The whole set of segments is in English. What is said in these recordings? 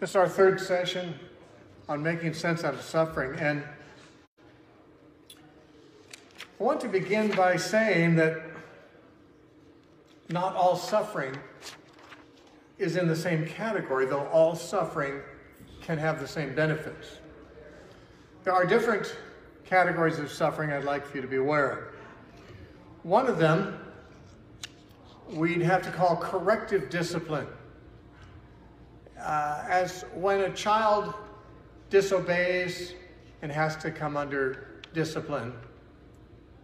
This is our third session on making sense out of suffering, and I want to begin by saying that not all suffering is in the same category, though all suffering can have the same benefits. There are different categories of suffering I'd like for you to be aware of. One of them we'd have to call corrective discipline. As when a child disobeys and has to come under discipline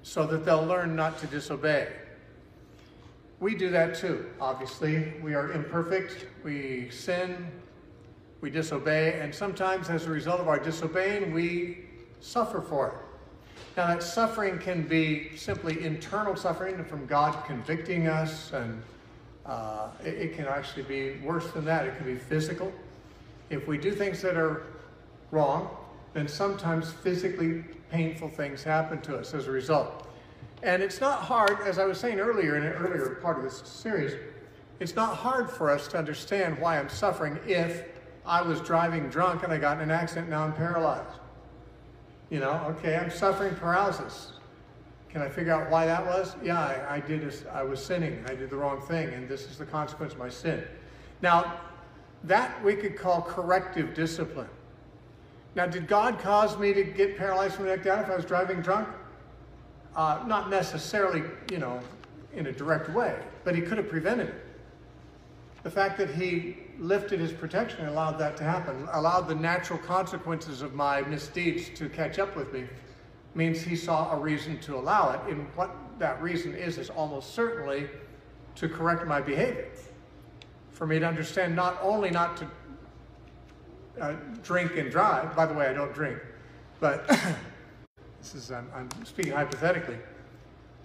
so that they'll learn not to disobey. We do that too, obviously. We are imperfect, we sin, we disobey, and sometimes as a result of our disobeying, we suffer for it. Now that suffering can be simply internal suffering from God convicting us, and it can actually be worse than that. It can be physical. If we do things that are wrong, then sometimes physically painful things happen to us as a result. And it's not hard, as I was saying earlier in an earlier part of this series, it's not hard for us to understand why I'm suffering if I was driving drunk and I got in an accident and now I'm paralyzed. You know, okay, I'm suffering paralysis. Can I figure out why that was? Yeah, I was sinning. I did the wrong thing, and this is the consequence of my sin. Now, that we could call corrective discipline. Now, did God cause me to get paralyzed from the neck down if I was driving drunk? Not necessarily, in a direct way, but he could have prevented it. The fact that he lifted his protection and allowed that to happen, allowed the natural consequences of my misdeeds to catch up with me, means he saw a reason to allow it. And what that reason is almost certainly to correct my behavior. For me to understand not only not to drink and drive, by the way, I don't drink, but this is, I'm speaking hypothetically,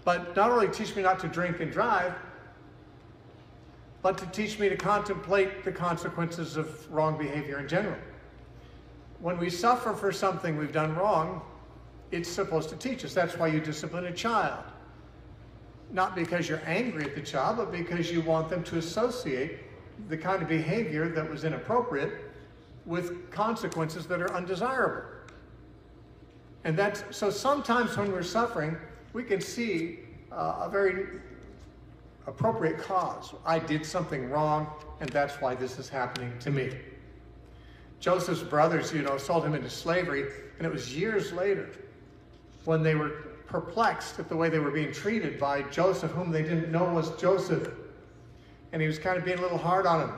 but not only teach me not to drink and drive, but to teach me to contemplate the consequences of wrong behavior in general. When we suffer for something we've done wrong, it's supposed to teach us. That's why you discipline a child. Not because you're angry at the child, but because you want them to associate the kind of behavior that was inappropriate with consequences that are undesirable. And so sometimes when we're suffering, we can see a very appropriate cause. I did something wrong, and that's why this is happening to me. Joseph's brothers, sold him into slavery, and it was years later when they were perplexed at the way they were being treated by Joseph, whom they didn't know was Joseph. And he was kind of being a little hard on them.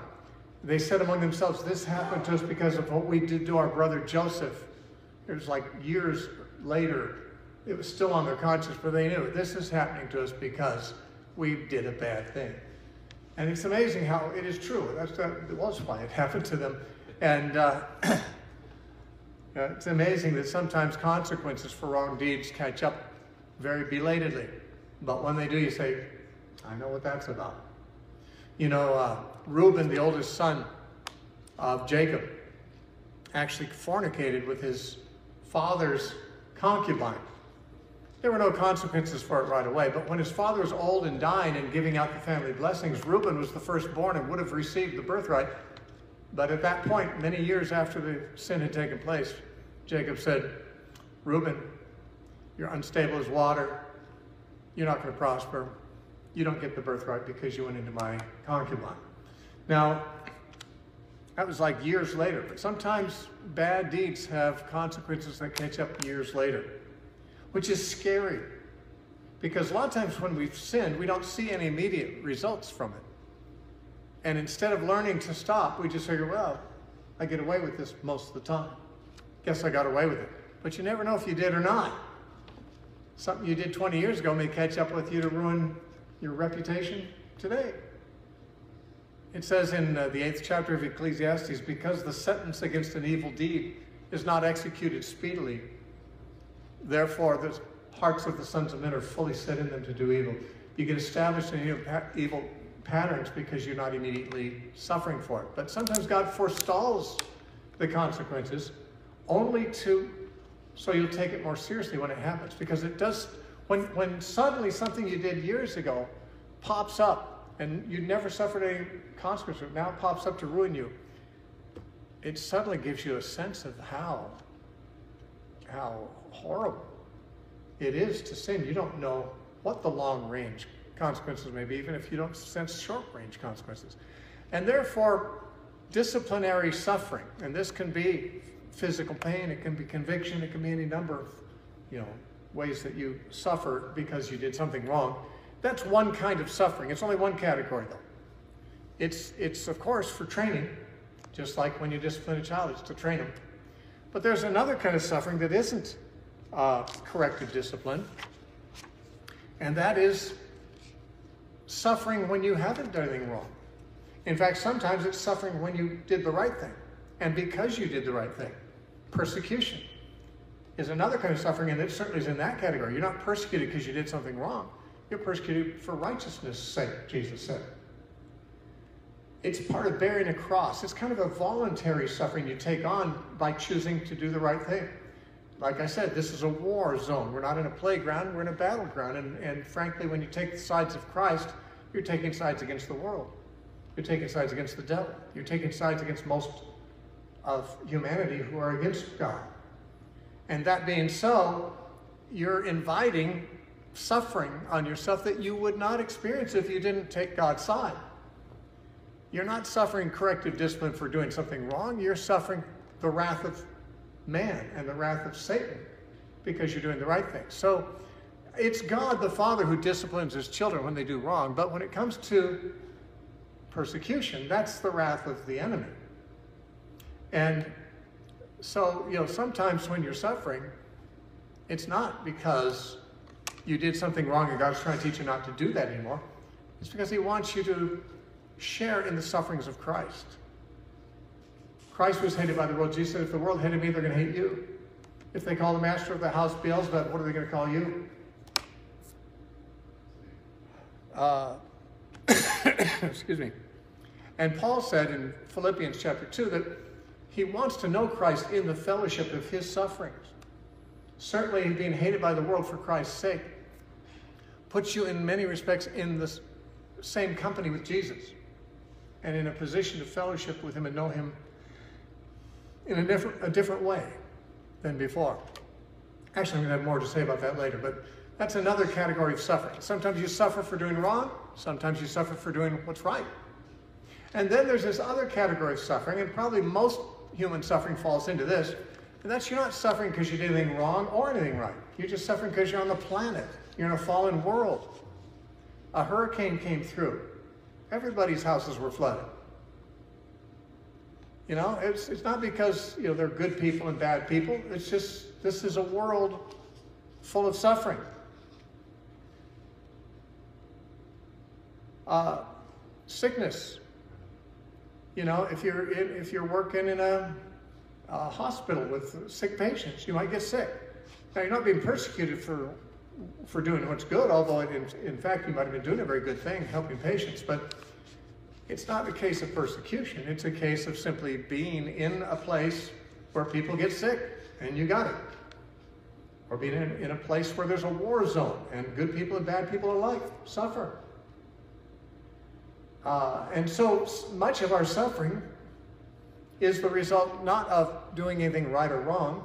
They said among themselves, this happened to us because of what we did to our brother Joseph. It was like years later. It was still on their conscience, but they knew this is happening to us because we did a bad thing. And it's amazing how it is true. That was why it happened to them. And it's amazing that sometimes consequences for wrong deeds catch up very belatedly. But when they do, you say, I know what that's about. Reuben, the oldest son of Jacob, actually fornicated with his father's concubine. There were no consequences for it right away, but when his father was old and dying and giving out the family blessings, Reuben was the firstborn and would have received the birthright. But at that point, many years after the sin had taken place, Jacob said, Reuben, you're unstable as water. You're not going to prosper. You don't get the birthright because you went into my concubine. Now, that was like years later, but sometimes bad deeds have consequences that catch up years later, which is scary because a lot of times when we've sinned, we don't see any immediate results from it. And instead of learning to stop, we just figure, well, I get away with this most of the time. Guess I got away with it. But you never know if you did or not. Something you did 20 years ago may catch up with you to ruin your reputation today. It says in the 8th chapter of Ecclesiastes, because the sentence against an evil deed is not executed speedily, therefore the hearts of the sons of men are fully set in them to do evil. You get established in evil patterns because you're not immediately suffering for it. But sometimes God forestalls the consequences only so you'll take it more seriously when it happens. Because it does, when suddenly something you did years ago pops up and you never suffered any consequences, now it pops up to ruin you, it suddenly gives you a sense of how horrible it is to sin. You don't know what the long-range consequences may be, even if you don't sense short-range consequences. And therefore, disciplinary suffering, and this can be physical pain, it can be conviction, it can be any number of, ways that you suffer because you did something wrong. That's one kind of suffering. It's only one category, though. It's of course for training, just like when you discipline a child, it's to train them. But there's another kind of suffering that isn't corrective discipline, and that is suffering when you haven't done anything wrong. In fact, sometimes it's suffering when you did the right thing, and because you did the right thing. Persecution is another kind of suffering, and it certainly is in that category. You're not persecuted because you did something wrong. You're persecuted for righteousness' sake, Jesus said. It's part of bearing a cross. It's kind of a voluntary suffering you take on by choosing to do the right thing. Like I said, this is a war zone. We're not in a playground, we're in a battleground. And frankly, when you take the sides of Christ, you're taking sides against the world. You're taking sides against the devil. You're taking sides against most of humanity who are against God. And that being so, you're inviting suffering on yourself that you would not experience if you didn't take God's side. You're not suffering corrective discipline for doing something wrong. You're suffering the wrath of man and the wrath of Satan because you're doing the right thing. So it's God the Father who disciplines his children when they do wrong. But when it comes to persecution, that's the wrath of the enemy. And so, sometimes when you're suffering, it's not because you did something wrong and God's trying to teach you not to do that anymore. It's because he wants you to share in the sufferings of Christ. Christ was hated by the world. Jesus said, if the world hated me, they're going to hate you. If they call the master of the house Beelzebub, what are they going to call you? Excuse me. And Paul said in Philippians chapter 2 that he wants to know Christ in the fellowship of his sufferings. Certainly being hated by the world for Christ's sake puts you in many respects in the same company with Jesus and in a position to fellowship with him and know him in a different way than before. Actually, I'm going to have more to say about that later, but that's another category of suffering. Sometimes you suffer for doing wrong. Sometimes you suffer for doing what's right. And then there's this other category of suffering, and probably most human suffering falls into this, and that's you're not suffering because you did anything wrong or anything right. You're just suffering because you're on the planet. You're in a fallen world. A hurricane came through. Everybody's houses were flooded. It's not because, they're good people and bad people. It's just, this is a world full of suffering. Sickness. If you're working in a hospital with sick patients, you might get sick. Now, you're not being persecuted for doing what's good, although in fact you might have been doing a very good thing, helping patients, but it's not a case of persecution. It's a case of simply being in a place where people get sick, and you got it. Or being in a place where there's a war zone, and good people and bad people alike suffer. And so much of our suffering is the result not of doing anything right or wrong,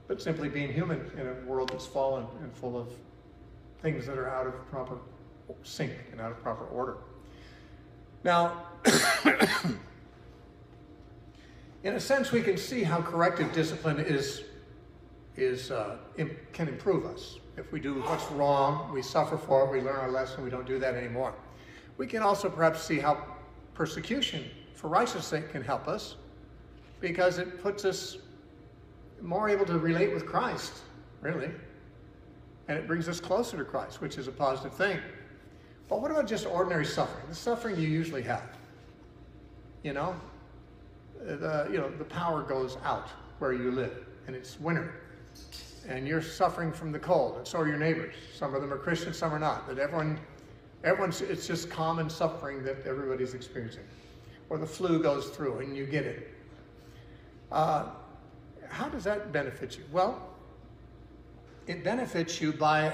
but simply being human in a world that's fallen and full of things that are out of proper sync and out of proper order. Now, in a sense, we can see how corrective discipline can improve us. If we do what's wrong, we suffer for it, we learn our lesson, we don't do that anymore. We can also perhaps see how persecution for righteousness' sake can help us, because it puts us more able to relate with Christ, really. And it brings us closer to Christ, which is a positive thing. But what about just ordinary suffering? The suffering you usually have. The power goes out where you live, and it's winter. And you're suffering from the cold, and so are your neighbors. Some of them are Christians, some are not. But it's just common suffering that everybody's experiencing. Or the flu goes through and you get it. How does that benefit you? Well, it benefits you by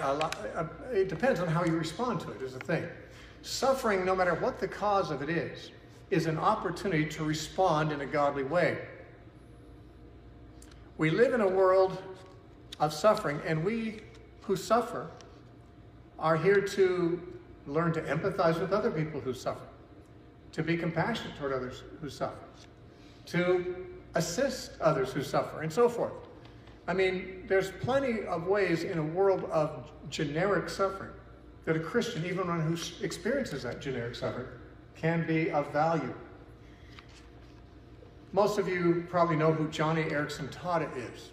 it depends on how you respond to it, is the thing. Suffering, no matter what the cause of it is an opportunity to respond in a godly way. We live in a world of suffering, and we who suffer are here to learn to empathize with other people who suffer, to be compassionate toward others who suffer, to assist others who suffer, and so forth. I mean, there's plenty of ways in a world of generic suffering that a Christian, even one who experiences that generic suffering, can be of value. Most of you probably know who Joni Eareckson Tada is.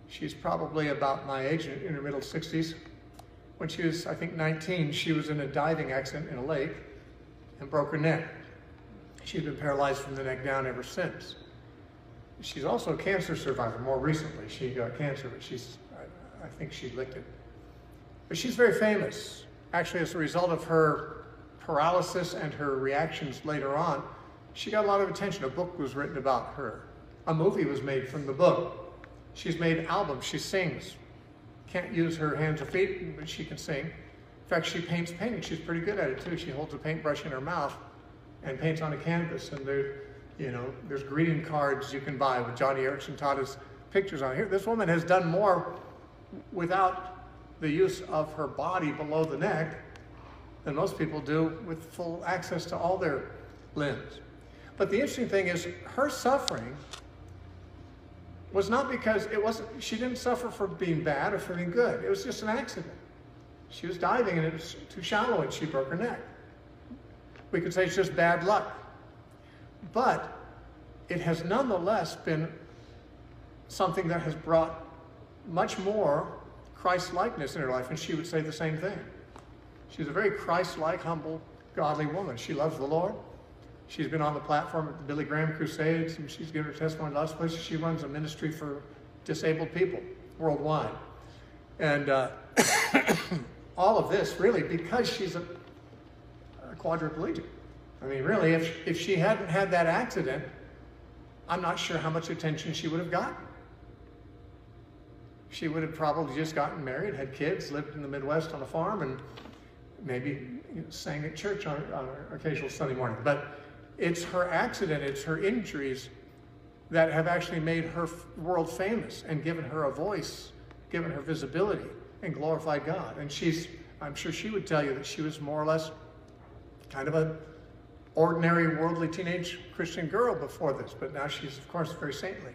She's probably about my age, in her middle 60s. When she was, I think, 19, she was in a diving accident in a lake and broke her neck. She'd been paralyzed from the neck down ever since. She's also a cancer survivor. More recently, she got cancer, but I think she licked it. But she's very famous. Actually, as a result of her paralysis and her reactions later on, she got a lot of attention. A book was written about her. A movie was made from the book. She's made albums. She sings. Can't use her hands or feet, but she can sing. In fact, she paints paintings. She's pretty good at it, too. She holds a paintbrush in her mouth and paints on a canvas. And there's greeting cards you can buy with Joni Eareckson Tada's pictures on here. This woman has done more without the use of her body below the neck than most people do with full access to all their limbs. But the interesting thing is, her suffering was not because she didn't suffer for being bad or for being good. It was just an accident. She was diving and it was too shallow and she broke her neck. We could say it's just bad luck. But it has nonetheless been something that has brought much more Christ-likeness in her life, and she would say the same thing. She's a very Christ-like, humble, godly woman. She loves the Lord. She's been on the platform at the Billy Graham Crusades, and she's given her testimony to lots of places. She runs a ministry for disabled people worldwide. And all of this, really, because she's a quadriplegic. I mean, really, if she hadn't had that accident, I'm not sure how much attention she would have gotten. She would have probably just gotten married, had kids, lived in the Midwest on a farm, and maybe sang at church on an occasional Sunday morning. But it's her accident, it's her injuries that have actually made her world famous and given her a voice, given her visibility, and glorified God. And I'm sure she would tell you that she was more or less kind of an ordinary, worldly teenage Christian girl before this, but now she's, of course, very saintly.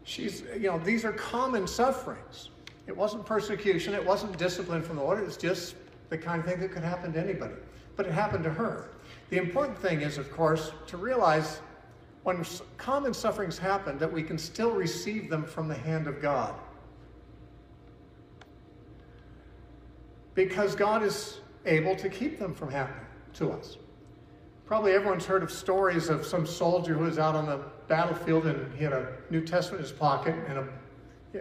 These are common sufferings. It wasn't persecution, it wasn't discipline from the Lord, it's just the kind of thing that could happen to anybody. But it happened to her. The important thing is, of course, to realize when common sufferings happen that we can still receive them from the hand of God. Because God is able to keep them from happening to us. Probably everyone's heard of stories of some soldier who was out on the battlefield and he had a New Testament in his pocket and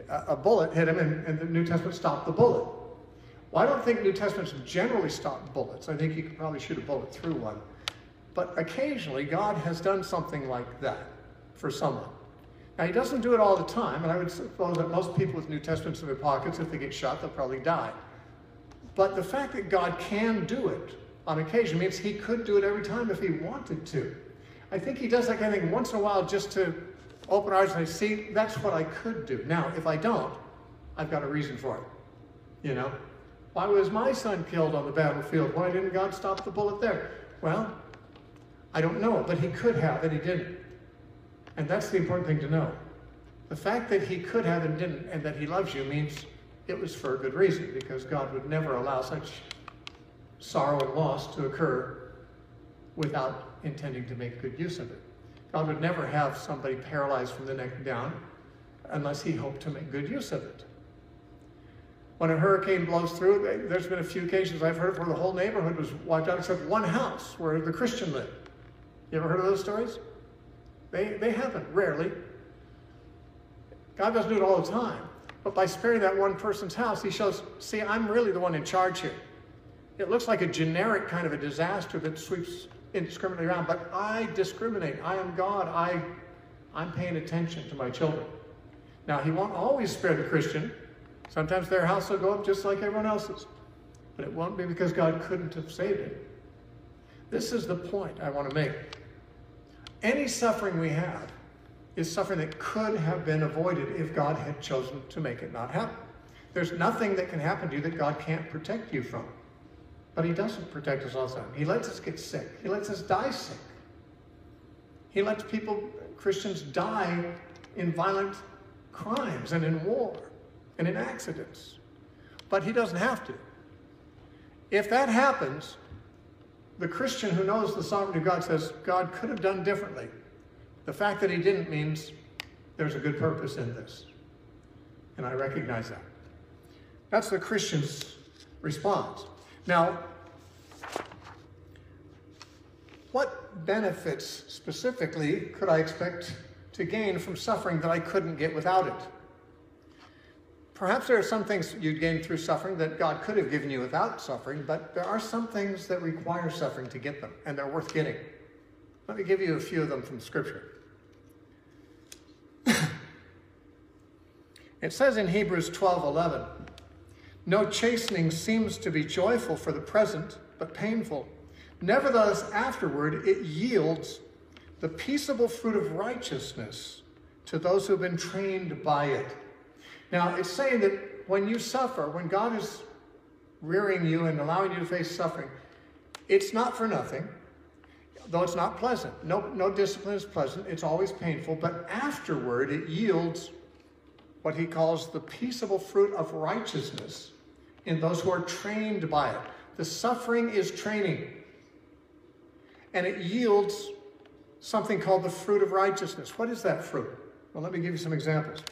a bullet hit him and the New Testament stopped the bullet. Well, I don't think New Testaments generally stop bullets. I think you could probably shoot a bullet through one. But occasionally God has done something like that for someone. Now, he doesn't do it all the time, and I would suppose that most people with New Testaments in their pockets, if they get shot, they'll probably die. But the fact that God can do it on occasion means he could do it every time if he wanted to. I think he does that kind of thing once in a while just to open our eyes and say, see, that's what I could do. Now, if I don't, I've got a reason for it. Why was my son killed on the battlefield? Why didn't God stop the bullet there? Well, I don't know, but he could have and he didn't. And that's the important thing to know. The fact that he could have and didn't, and that he loves you, means it was for a good reason, because God would never allow such sorrow and loss to occur without intending to make good use of it. God would never have somebody paralyzed from the neck down unless he hoped to make good use of it. When a hurricane blows through, there's been a few occasions I've heard where the whole neighborhood was wiped out except one house where the Christian lived. You ever heard of those stories? They happen, rarely. God doesn't do it all the time. But by sparing that one person's house, he shows, see, I'm really the one in charge here. It looks like a generic kind of a disaster that sweeps indiscriminately around, but I discriminate. I am God. I'm paying attention to my children. Now, he won't always spare the Christian. Sometimes their house will go up just like everyone else's. But it won't be because God couldn't have saved it. This is the point I want to make. Any suffering we have is suffering that could have been avoided if God had chosen to make it not happen. There's nothing that can happen to you that God can't protect you from. But he doesn't protect us all the time. He lets us get sick. He lets us die sick. He lets people, Christians, die in violent crimes and in war and in accidents. But he doesn't have to. If that happens, the Christian who knows the sovereignty of God says, God could have done differently. The fact that he didn't means there's a good purpose in this. And I recognize that. That's the Christian's response. Now, what benefits specifically could I expect to gain from suffering that I couldn't get without it? Perhaps there are some things you'd gain through suffering that God could have given you without suffering, but there are some things that require suffering to get them, and they're worth getting. Let me give you a few of them from Scripture. It says in Hebrews 12:11, no chastening seems to be joyful for the present, but painful. Nevertheless, afterward it yields the peaceable fruit of righteousness to those who have been trained by it. Now, it's saying that when you suffer, when God is rearing you and allowing you to face suffering, it's not for nothing, though it's not pleasant. No discipline is pleasant. It's always painful. But afterward, it yields what he calls the peaceable fruit of righteousness in those who are trained by it. The suffering is training. And it yields something called the fruit of righteousness. What is that fruit? Well, let me give you some examples.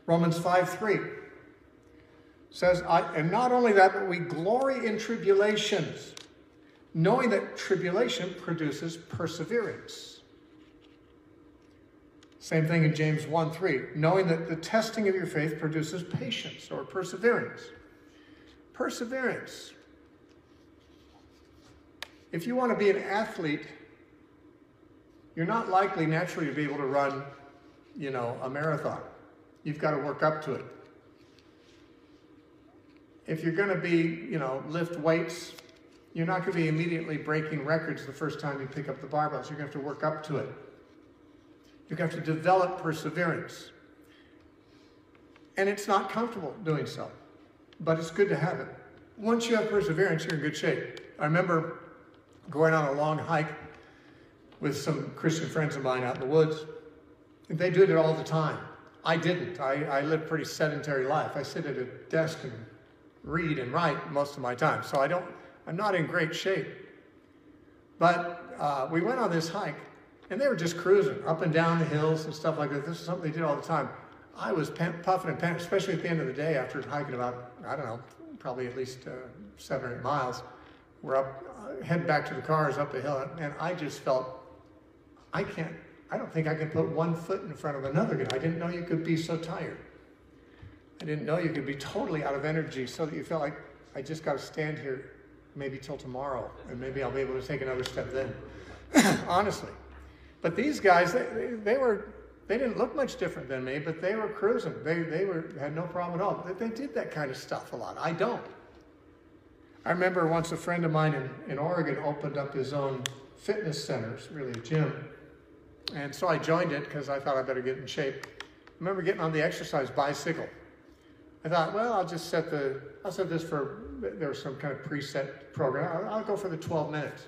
Romans 5:3 says, and not only that, but we glory in tribulations, knowing that tribulation produces perseverance. Same thing in James 1:3, knowing that the testing of your faith produces patience or perseverance. Perseverance. If you want to be an athlete, you're not likely naturally to be able to run, a marathon. You've got to work up to it. If you're going to be, lift weights, you're not going to be immediately breaking records the first time you pick up the barbells. You're going to have to work up to it. You're going to have to develop perseverance. And it's not comfortable doing so, but it's good to have it. Once you have perseverance, you're in good shape. I remember going on a long hike with some Christian friends of mine out in the woods. And they did it all the time. I didn't. I live a pretty sedentary life. I sit at a desk and read and write most of my time. So I'm not in great shape. But we went on this hike, and they were just cruising up and down the hills and stuff like that. This is something they did all the time. I was puffing and panting, especially at the end of the day after hiking about, probably at least 7 or 8 miles. We're up, heading back to the cars up the hill, and I just felt, I don't think I can put one foot in front of another. I didn't know you could be so tired. I didn't know you could be totally out of energy so that you felt like, I just got to stand here maybe till tomorrow, and maybe I'll be able to take another step then. Honestly. But these guys, they didn't look much different than me, but they were cruising. They had no problem at all. They did that kind of stuff a lot. I don't. I remember once a friend of mine in Oregon opened up his own fitness center, it's really a gym. And so I joined it because I thought I better get in shape. I remember getting on the exercise bicycle. I thought, well, I'll set this for, there was some kind of preset program. I'll go for the 12 minutes.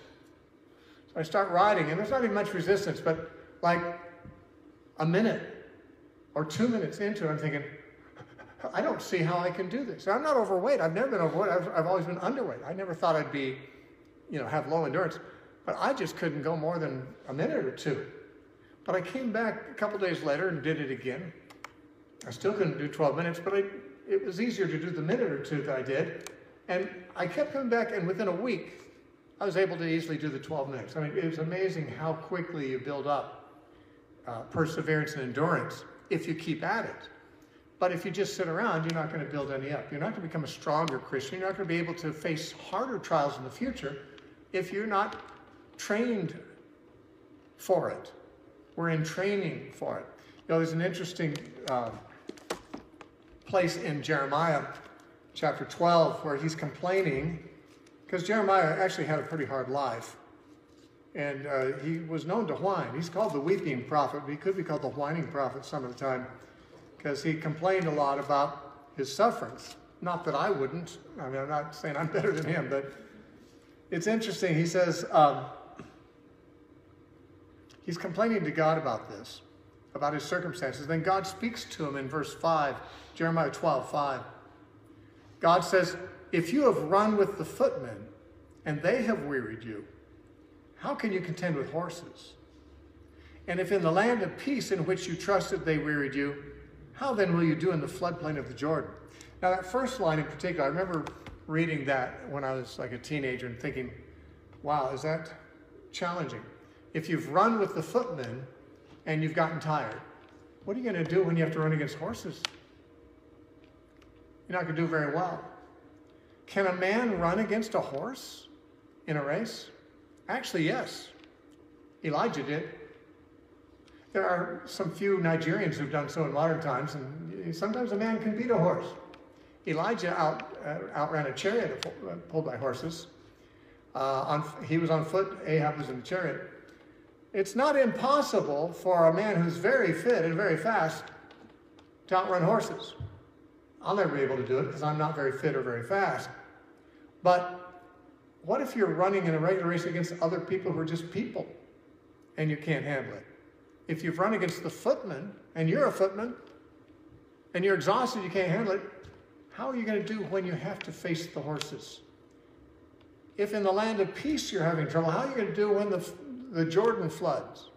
So I start riding, and there's not even much resistance, but like a minute or 2 minutes into it, I'm thinking, I don't see how I can do this. I'm not overweight. I've never been overweight. I've always been underweight. I never thought I'd be, have low endurance. But I just couldn't go more than a minute or two. But I came back a couple days later and did it again. I still couldn't do 12 minutes, but it was easier to do the minute or two that I did. And I kept coming back, and within a week, I was able to easily do the 12 minutes. I mean, it was amazing how quickly you build up perseverance and endurance if you keep at it. But if you just sit around, you're not going to build any up. You're not going to become a stronger Christian. You're not going to be able to face harder trials in the future if you're not trained for it. We're in training for it. There's an interesting place in Jeremiah chapter 12 where he's complaining, because Jeremiah actually had a pretty hard life. And he was known to whine. He's called the weeping prophet, but he could be called the whining prophet some of the time, because he complained a lot about his sufferings. Not that I wouldn't. I mean, I'm not saying I'm better than him, but it's interesting. He says he's complaining to God about this, about his circumstances. Then God speaks to him in verse 5, Jeremiah 12:5. God says, if you have run with the footmen, and they have wearied you, how can you contend with horses? And if in the land of peace in which you trusted they wearied you, how then will you do in the floodplain of the Jordan? Now that first line in particular, I remember reading that when I was like a teenager and thinking, wow, is that challenging? If you've run with the footmen and you've gotten tired, what are you going to do when you have to run against horses? You're not going to do very well. Can a man run against a horse in a race? Actually, yes. Elijah did. There are some few Nigerians who've done so in modern times, and sometimes a man can beat a horse. Elijah outran a chariot pulled by horses. He was on foot, Ahab was in the chariot. It's not impossible for a man who's very fit and very fast to outrun horses. I'll never be able to do it because I'm not very fit or very fast. But what if you're running in a regular race against other people who are just people and you can't handle it? If you've run against the footman and you're a footman and you're exhausted, you can't handle it, how are you going to do when you have to face the horses? If in the land of peace you're having trouble, how are you going to do when the Jordan floods?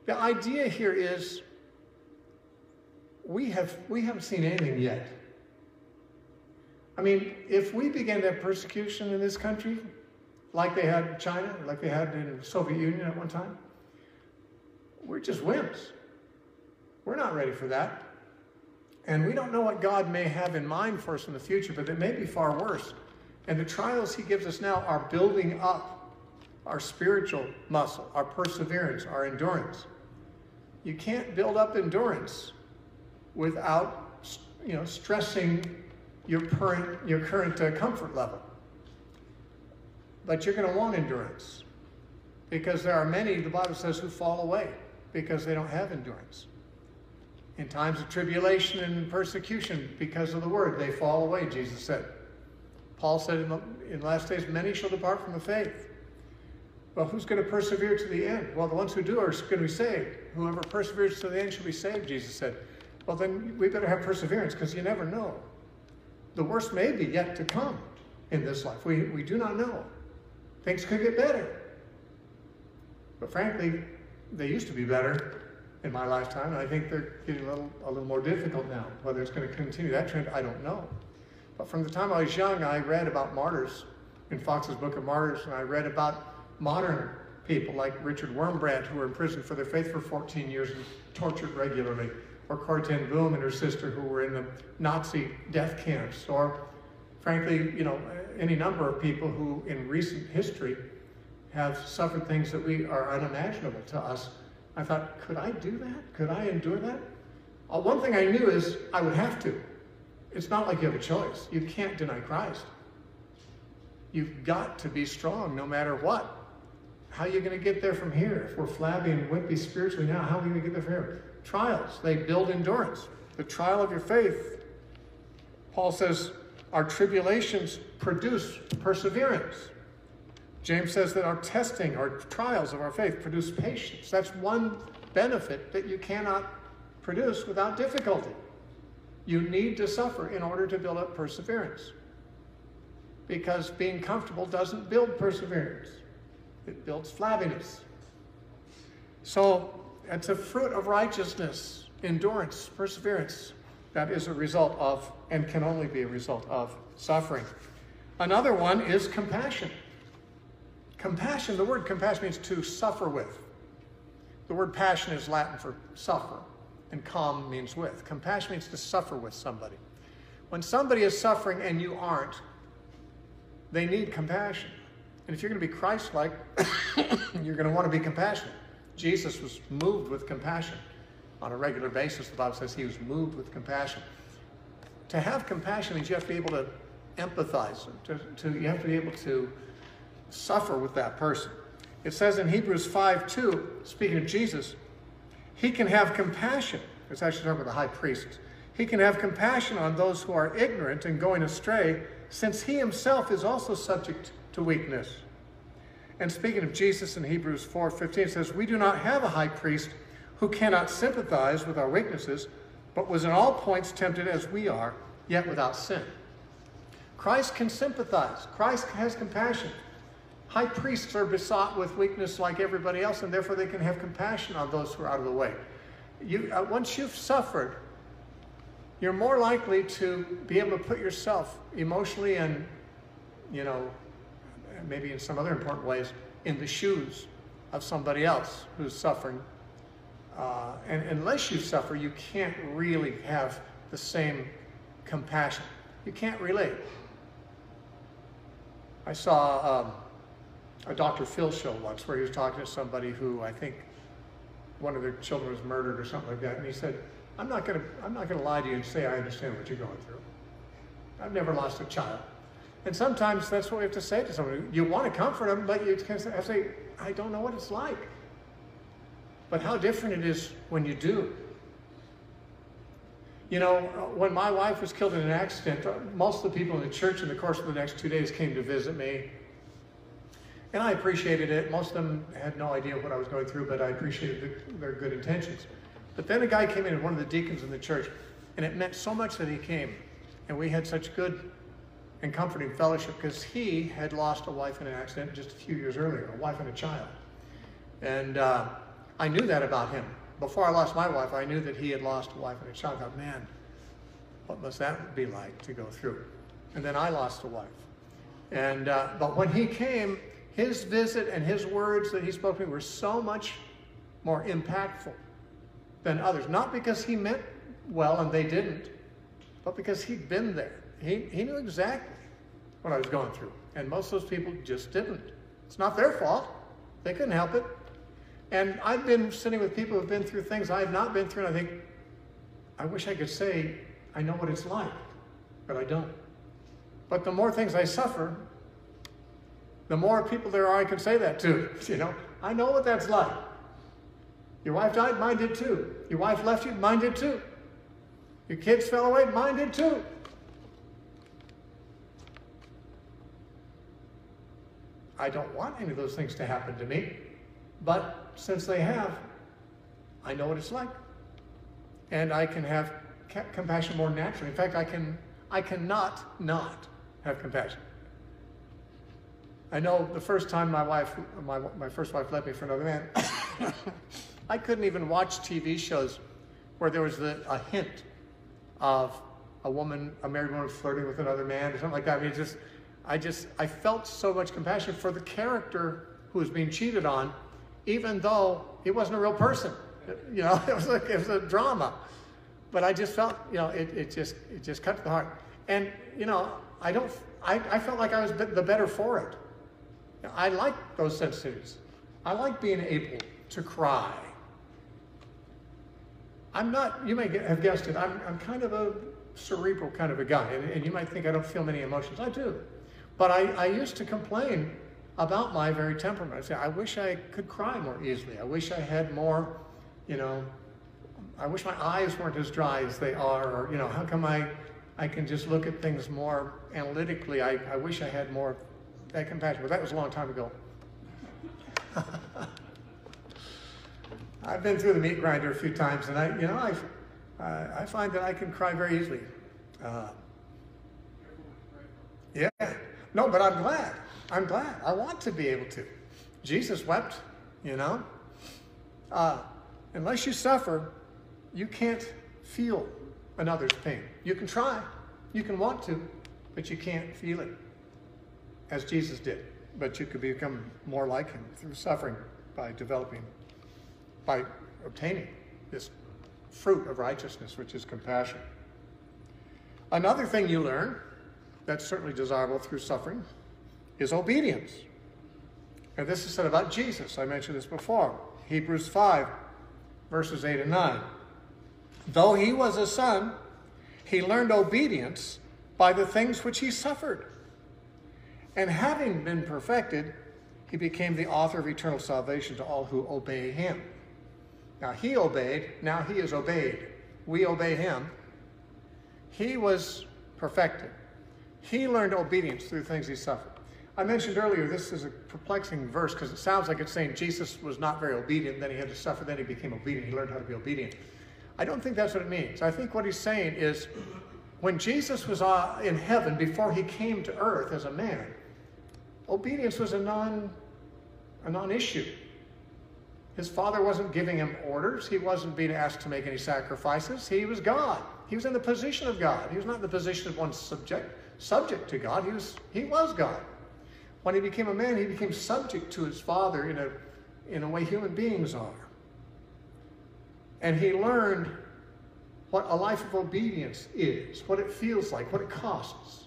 The idea here is we haven't seen anything yet. I mean, if we began to have persecution in this country, like they had in China, like they had in the Soviet Union at one time, we're just wimps. We're not ready for that. And we don't know what God may have in mind for us in the future, but it may be far worse. And the trials he gives us now are building up our spiritual muscle, our perseverance, our endurance. You can't build up endurance without, stressing your current comfort level. But you're going to want endurance, because there are many, the Bible says, who fall away because they don't have endurance. In times of tribulation and persecution because of the word, they fall away, Jesus said. Paul said in the last days, many shall depart from the faith. Well, who's going to persevere to the end? Well, the ones who do are going to be saved. Whoever perseveres to the end shall be saved, Jesus said. Well, then we better have perseverance, because you never know. The worst may be yet to come in this life. We do not know. Things could get better. But frankly, they used to be better in my lifetime, and I think they're getting a little more difficult now. Whether it's going to continue that trend, I don't know. But from the time I was young, I read about martyrs in Fox's Book of Martyrs, and I read about modern people like Richard Wurmbrand, who were in prison for their faith for 14 years and tortured regularly, or Corrie ten Boom and her sister, who were in the Nazi death camps, or frankly, any number of people who in recent history have suffered things that are unimaginable to us. I thought, could I do that? Could I endure that? One thing I knew is I would have to. It's not like you have a choice. You can't deny Christ. You've got to be strong no matter what. How are you going to get there from here? If we're flabby and wimpy spiritually now, how are we going to get there from here? Trials, they build endurance. The trial of your faith, Paul says, our tribulations produce perseverance. James says that our testing, our trials of our faith produce patience. That's one benefit that you cannot produce without difficulty. You need to suffer in order to build up perseverance. Because being comfortable doesn't build perseverance. It builds flabbiness. So it's a fruit of righteousness, endurance, perseverance. That is a result of, and can only be a result of, suffering. Another one is compassion. Compassion, the word compassion means to suffer with. The word passion is Latin for suffer, and com means with. Compassion means to suffer with somebody. When somebody is suffering and you aren't, they need compassion. And if you're going to be Christ-like, you're going to want to be compassionate. Jesus was moved with compassion on a regular basis. The Bible says he was moved with compassion. To have compassion means you have to be able to empathize. You have to be able to suffer with that person. It says in Hebrews 5:2, speaking of Jesus, he can have compassion. It's actually talking about the high priest. He can have compassion on those who are ignorant and going astray, since he himself is also subject to weakness. And speaking of Jesus in Hebrews 4:15, it says, we do not have a high priest who cannot sympathize with our weaknesses, but was in all points tempted as we are, yet without sin. Christ can sympathize. Christ has compassion. High priests are besought with weakness like everybody else, and therefore they can have compassion on those who are out of the way. Once you've suffered, you're more likely to be able to put yourself emotionally and, maybe in some other important ways, in the shoes of somebody else who's suffering. And unless you suffer, you can't really have the same compassion. You can't relate. I saw a Dr. Phil show once where he was talking to somebody who, I think one of their children was murdered or something like that, and he said, I'm not gonna lie to you and say I understand what you're going through. I've never lost a child. And sometimes that's what we have to say to somebody. You want to comfort them, but you have to say, I don't know what it's like. But how different it is when you do. When my wife was killed in an accident, most of the people in the church in the course of the next 2 days came to visit me. And I appreciated it. Most of them had no idea what I was going through, but I appreciated their good intentions. But then a guy came in, one of the deacons in the church, and it meant so much that he came. And we had such good and comforting fellowship because he had lost a wife in an accident just a few years earlier, a wife and a child. And I knew that about him. Before I lost my wife, I knew that he had lost a wife and a child. I thought, man, what must that be like to go through? And then I lost a wife. And but when he came, his visit and his words that he spoke to me were so much more impactful than others. Not because he meant well and they didn't, but because he'd been there. He knew exactly what I was going through. And most of those people just didn't. It's not their fault. They couldn't help it. And I've been sitting with people who've been through things I have not been through, and I think, I wish I could say I know what it's like, but I don't. But the more things I suffer, the more people there are I can say that to. I know what that's like. Your wife died, mine did too. Your wife left you, mine did too. Your kids fell away, mine did too. I don't want any of those things to happen to me, but since they have, I know what it's like. And I can have compassion more naturally. In fact, I cannot not have compassion. I know the first time my first wife left me for another man, I couldn't even watch TV shows where there was a hint of a married woman flirting with another man or something like that. I mean, I felt so much compassion for the character who was being cheated on, even though he wasn't a real person. It was a drama. But I just felt, it just cut to the heart. And, I felt like I was the better for it. I like those sensitivities. I like being able to cry. I'm not, you may have guessed it, I'm kind of a cerebral kind of a guy. And you might think I don't feel many emotions. I do. But I used to complain about my very temperament. I'd say, I wish I could cry more easily. I wish I had more, I wish my eyes weren't as dry as they are, or, how come I can just look at things more analytically. I wish I had more of that compassion, but that was a long time ago. I've been through the meat grinder a few times, and I find that I can cry very easily. Yeah. No, but I'm glad. I'm glad. I want to be able to. Jesus wept, Unless you suffer, you can't feel another's pain. You can try. You can want to, but you can't feel it as Jesus did. But you could become more like him through suffering by obtaining this fruit of righteousness, which is compassion. Another thing you learn that's certainly desirable through suffering is obedience. And this is said about Jesus. I mentioned this before. Hebrews 5, verses 8 and 9. Though he was a son, he learned obedience by the things which he suffered. And having been perfected, he became the author of eternal salvation to all who obey him. Now he obeyed, now he is obeyed. We obey him. He was perfected. He learned obedience through things he suffered. I mentioned earlier, this is a perplexing verse because it sounds like it's saying Jesus was not very obedient, then he had to suffer, then he became obedient, he learned how to be obedient. I don't think that's what it means. I think what he's saying is when Jesus was in heaven before he came to earth as a man, obedience was a non-issue. His Father wasn't giving him orders. He wasn't being asked to make any sacrifices. He was God. He was in the position of God. He was not in the position of one subject to God. He was God. When he became a man, he became subject to his Father in a way human beings are. And he learned what a life of obedience is, what it feels like, what it costs,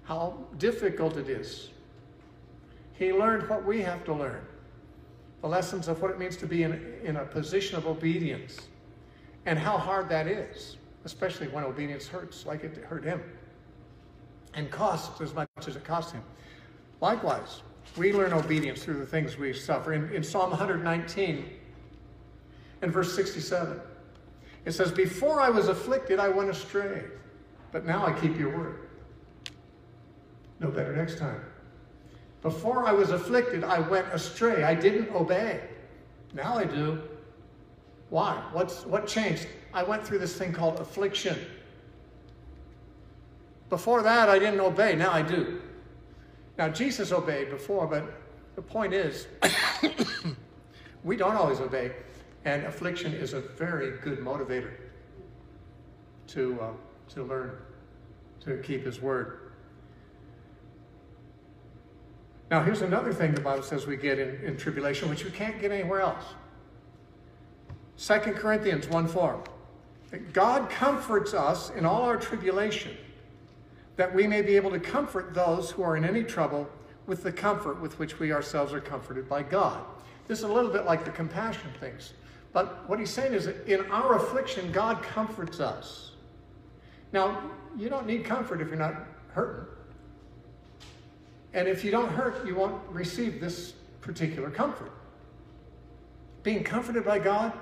how difficult it is. He learned what we have to learn, the lessons of what it means to be in a position of obedience, and how hard that is, especially when obedience hurts like it hurt him, and costs as much as it cost him. Likewise, we learn obedience through the things we suffer. In Psalm 119 and verse 67, it says, "Before I was afflicted, I went astray, but now I keep your word." No better next time. Before I was afflicted, I went astray. I didn't obey. Now I do. Why? What changed? I went through this thing called affliction. Before that, I didn't obey. Now I do. Now, Jesus obeyed before, but the point is, we don't always obey, and affliction is a very good motivator to learn to keep his word. Now, here's another thing the Bible says we get in tribulation, which we can't get anywhere else. 2 Corinthians 1:4. That God comforts us in all our tribulation, that we may be able to comfort those who are in any trouble with the comfort with which we ourselves are comforted by God. This is a little bit like the compassion things. But what he's saying is that in our affliction, God comforts us. Now, you don't need comfort if you're not hurting. And if you don't hurt, you won't receive this particular comfort. Being comforted by God,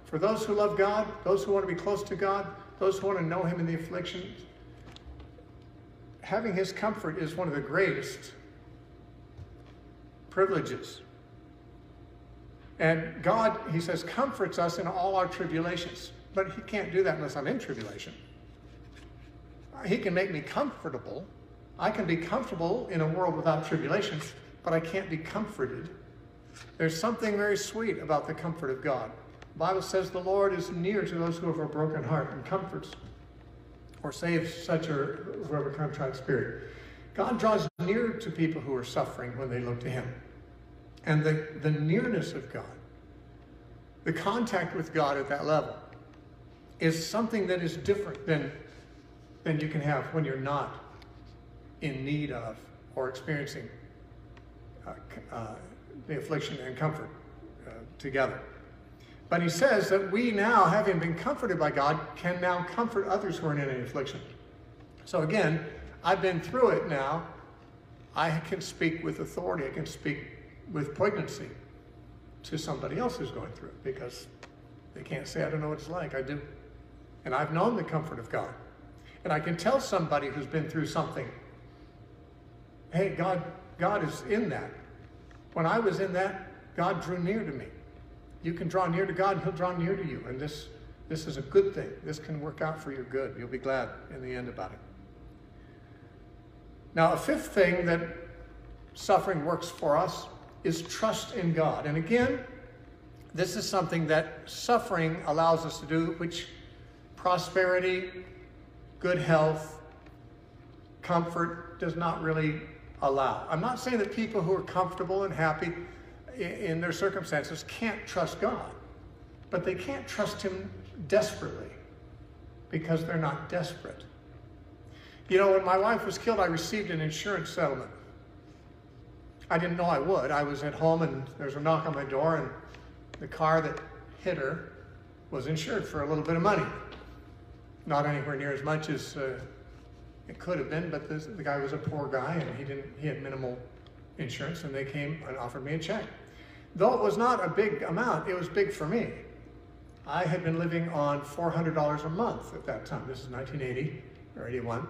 for those who love God, those who want to be close to God, those who want to know him in the afflictions, having his comfort is one of the greatest privileges. And God, he says, comforts us in all our tribulations. But he can't do that unless I'm in tribulation. He can make me comfortable. I can be comfortable in a world without tribulation, but I can't be comforted. There's something very sweet about the comfort of God. The Bible says the Lord is near to those who have a broken heart and comforts or saves such who have a contrite spirit. God draws near to people who are suffering when they look to him. And the nearness of God, the contact with God at that level, is something that is different than you can have when you're not in need of or experiencing the affliction and comfort together. But he says that we now, having been comforted by God, can now comfort others who are in any affliction. So again, I've been through it now. I can speak with authority. I can speak with poignancy to somebody else who's going through it because they can't say, I don't know what it's like. I do. And I've known the comfort of God. And I can tell somebody who's been through something, hey, God is in that. When I was in that, God drew near to me. You can draw near to God and he'll draw near to you. And this is a good thing. This can work out for your good. You'll be glad in the end about it. Now, a fifth thing that suffering works for us is trust in God. And again, this is something that suffering allows us to do, which prosperity, good health, comfort does not really allow. I'm not saying that people who are comfortable and happy in their circumstances can't trust God, but they can't trust him desperately because they're not desperate. You know, when my wife was killed, I received an insurance settlement. I didn't know I would. I was at home and there's a knock on my door and the car that hit her was insured for a little bit of money. Not anywhere near as much as it could have been, but the guy was a poor guy and he had minimal insurance, and they came and offered me a check. Though it was not a big amount, it was big for me. I had been living on $400 a month at that time. This is 1980 or 81.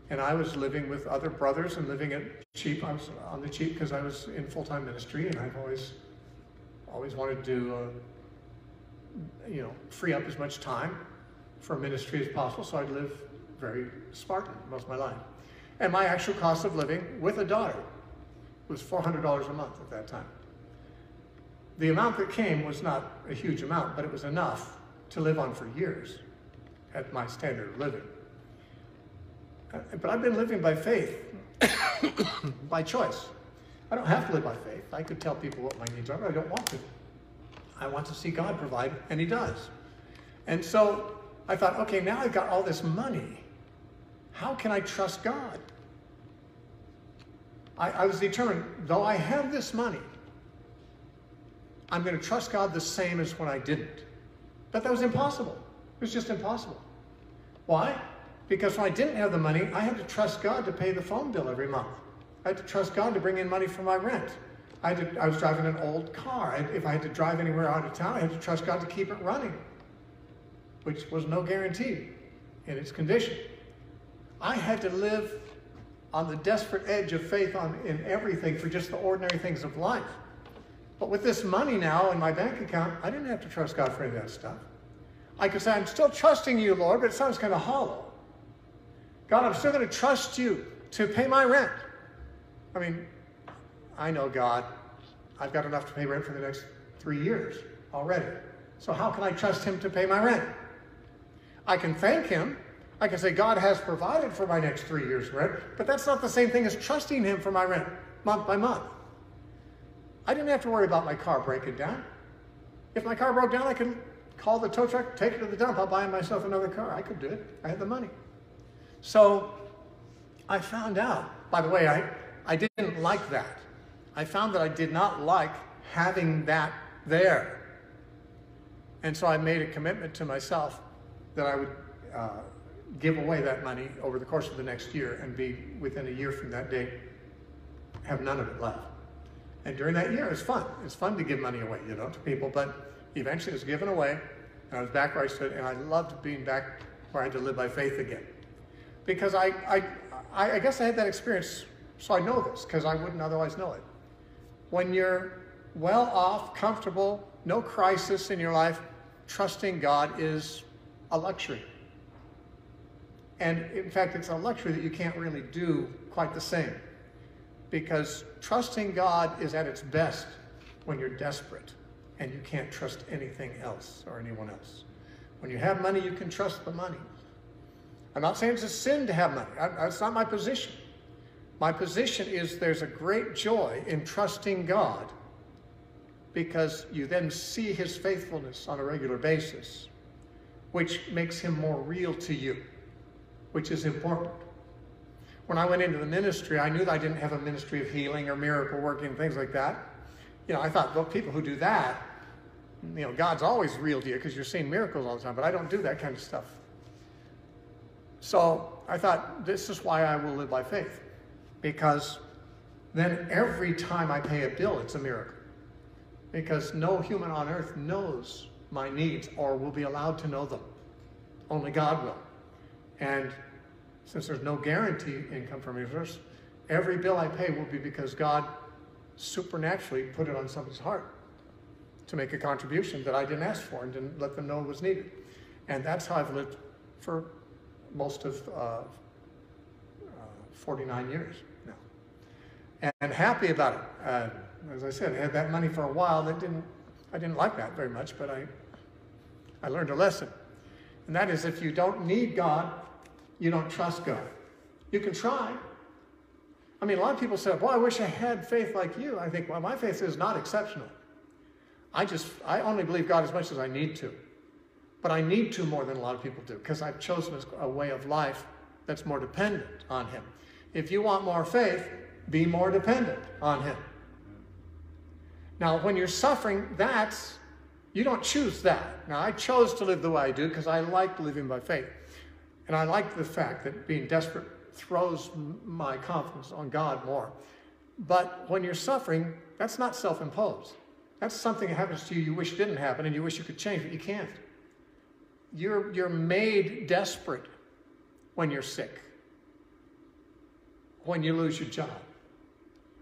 And I was living with other brothers and living at cheap. I was on the cheap because I was in full-time ministry, and I've always wanted to, free up as much time for ministry as possible. So I'd live very Spartan most of my life. And my actual cost of living with a daughter was $400 a month at that time. The amount that came was not a huge amount, but it was enough to live on for years at my standard of living. But I've been living by faith, by choice. I don't have to live by faith. I could tell people what my needs are, but I don't want to. I want to see God provide, and He does. And so I thought, okay, now I've got all this money. How can I trust God? I was determined, though I have this money, I'm going to trust God the same as when I didn't. But that was impossible. It was just impossible. Why? Because when I didn't have the money, I had to trust God to pay the phone bill every month. I had to trust God to bring in money for my rent. I was driving an old car. If I had to drive anywhere out of town, I had to trust God to keep it running, which was no guarantee in its condition. I had to live on the desperate edge of faith in everything for just the ordinary things of life. But with this money now in my bank account, I didn't have to trust God for any of that stuff. I could say, I'm still trusting you, Lord, but it sounds kind of hollow. God, I'm still going to trust you to pay my rent. I mean, I know God, I've got enough to pay rent for the next 3 years already. So how can I trust Him to pay my rent? I can thank Him. I can say, God has provided for my next 3 years' rent, but that's not the same thing as trusting Him for my rent month by month. I didn't have to worry about my car breaking down. If my car broke down, I could call the tow truck, take it to the dump. I'll buy myself another car. I could do it. I had the money. So I found out, by the way, I didn't like that. I found that I did not like having that there. And so I made a commitment to myself that I would give away that money over the course of the next year and be within a year from that date, have none of it left. And during that year, it was fun. It's fun to give money away, to people, but eventually it was given away, and I was back where I stood, and I loved being back where I had to live by faith again. Because I guess I had that experience, so I know this, because I wouldn't otherwise know it. When you're well off, comfortable, no crisis in your life, trusting God is a luxury. And in fact, it's a luxury that you can't really do quite the same. Because trusting God is at its best when you're desperate and you can't trust anything else or anyone else. When you have money, you can trust the money. I'm not saying it's a sin to have money. That's not my position. My position is there's a great joy in trusting God because you then see His faithfulness on a regular basis, which makes Him more real to you, which is important. When I went into the ministry, I knew that I didn't have a ministry of healing or miracle working, things like that. I thought, well, people who do that, God's always real to you because you're seeing miracles all the time, but I don't do that kind of stuff. So I thought, this is why I will live by faith, because then every time I pay a bill, it's a miracle. Because no human on earth knows my needs or will be allowed to know them. Only God will. And since there's no guaranteed income from your source, every bill I pay will be because God supernaturally put it on somebody's heart to make a contribution that I didn't ask for and didn't let them know was needed. And that's how I've lived for most of 49 years now. And happy about it. As I said, I had that money for a while. I didn't like that very much, but I learned a lesson. And that is, if you don't need God, you don't trust God. You can try. I mean, a lot of people say, boy, I wish I had faith like you. I think, well, my faith is not exceptional. I only believe God as much as I need to. But I need to more than a lot of people do, because I've chosen a way of life that's more dependent on Him. If you want more faith, be more dependent on Him. Now, when you're suffering, you don't choose that. Now, I chose to live the way I do because I like living by faith. And I like the fact that being desperate throws my confidence on God more. But when you're suffering, that's not self-imposed. That's something that happens to you you wish didn't happen and you wish you could change, but you can't. You're made desperate when you're sick, when you lose your job,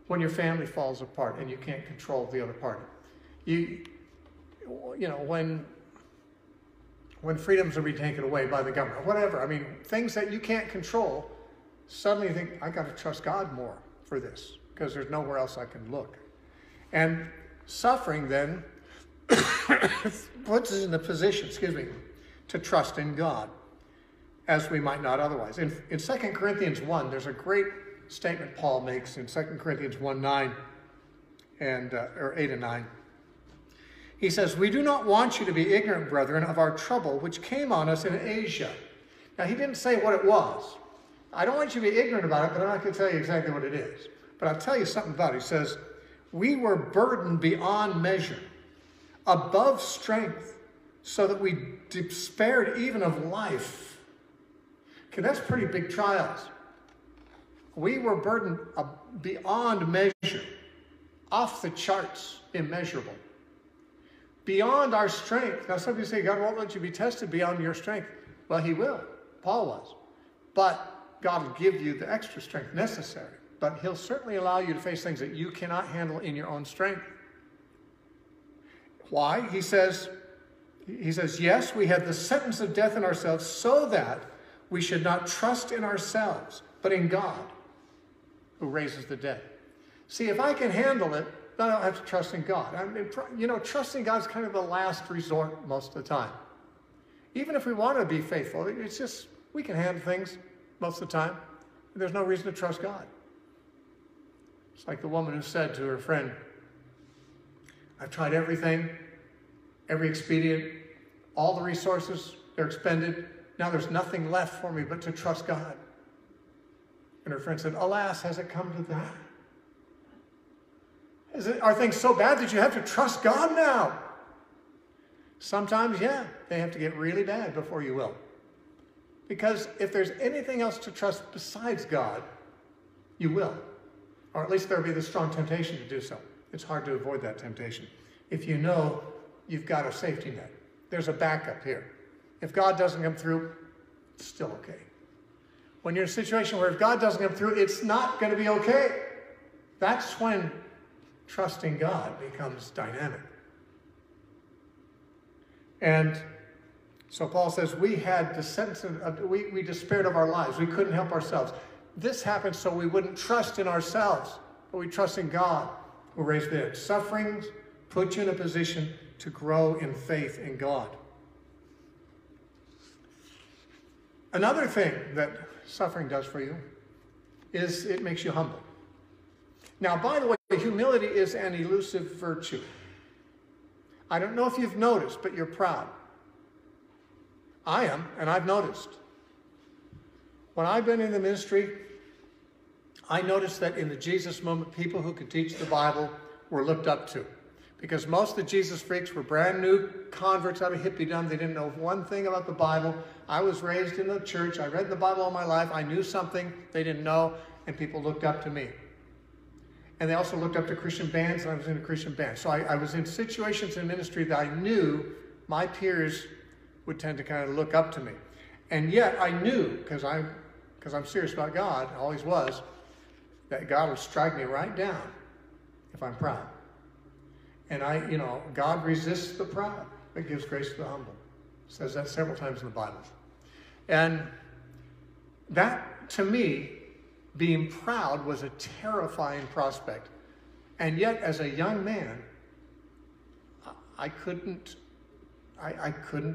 when your family falls apart and you can't control the other party. You know, when freedoms are being taken away by the government, whatever. I mean, things that you can't control, suddenly you think, I got to trust God more for this because there's nowhere else I can look. And suffering then puts us in the position, to trust in God as we might not otherwise. In 2 Corinthians 1, there's a great statement Paul makes in 2 Corinthians 1:9 or 8 and 9. He says, "We do not want you to be ignorant, brethren, of our trouble which came on us in Asia." Now, he didn't say what it was. I don't want you to be ignorant about it, but I'm not going to tell you exactly what it is. But I'll tell you something about it. He says, "We were burdened beyond measure, above strength, so that we despaired even of life." Okay, that's pretty big trials. We were burdened beyond measure, off the charts, immeasurable. Beyond our strength. Now, some people say, God won't let you be tested beyond your strength. Well, he will. Paul was. But God will give you the extra strength necessary. But he'll certainly allow you to face things that you cannot handle in your own strength. Why? He says, yes, we had the sentence of death in ourselves so that we should not trust in ourselves, but in God, who raises the dead. See, if I can handle it, then I don't have to trust in God. I mean, you know, trusting God is kind of the last resort most of the time. Even if we want to be faithful, it's just, we can handle things most of the time. There's no reason to trust God. It's like the woman who said to her friend, I've tried everything, every expedient, all the resources, they're expended. Now there's nothing left for me but to trust God. And her friend said, alas, has it come to that? Are things so bad that you have to trust God now? Sometimes, yeah, they have to get really bad before you will. Because if there's anything else to trust besides God, you will. Or at least there will be the strong temptation to do so. It's hard to avoid that temptation. If you know you've got a safety net, there's a backup here. If God doesn't come through, it's still okay. When you're in a situation where if God doesn't come through, it's not going to be okay. That's when trusting God becomes dynamic. And so Paul says we had the sense of, we despaired of our lives. We couldn't help ourselves. This happened so we wouldn't trust in ourselves, but we trust in God who raised the dead. Sufferings put you in a position to grow in faith in God. Another thing that suffering does for you is it makes you humble. Now, by the way, humility is an elusive virtue. I don't know if you've noticed, but you're proud. I am, and I've noticed. When I've been in the ministry, I noticed that in the Jesus movement, people who could teach the Bible were looked up to. Because most of the Jesus freaks were brand new converts out of hippiedom. They didn't know one thing about the Bible. I was raised in the church. I read the Bible all my life. I knew something they didn't know, and people looked up to me. And they also looked up to Christian bands, and I was in a Christian band. So I was in situations in ministry that I knew my peers would tend to kind of look up to me. And yet I knew, because I'm serious about God, I always was, that God will strike me right down if I'm proud. And God resists the proud, but gives grace to the humble. It says that several times in the Bible. And that, to me, being proud was a terrifying prospect. And yet, as a young man, I couldn't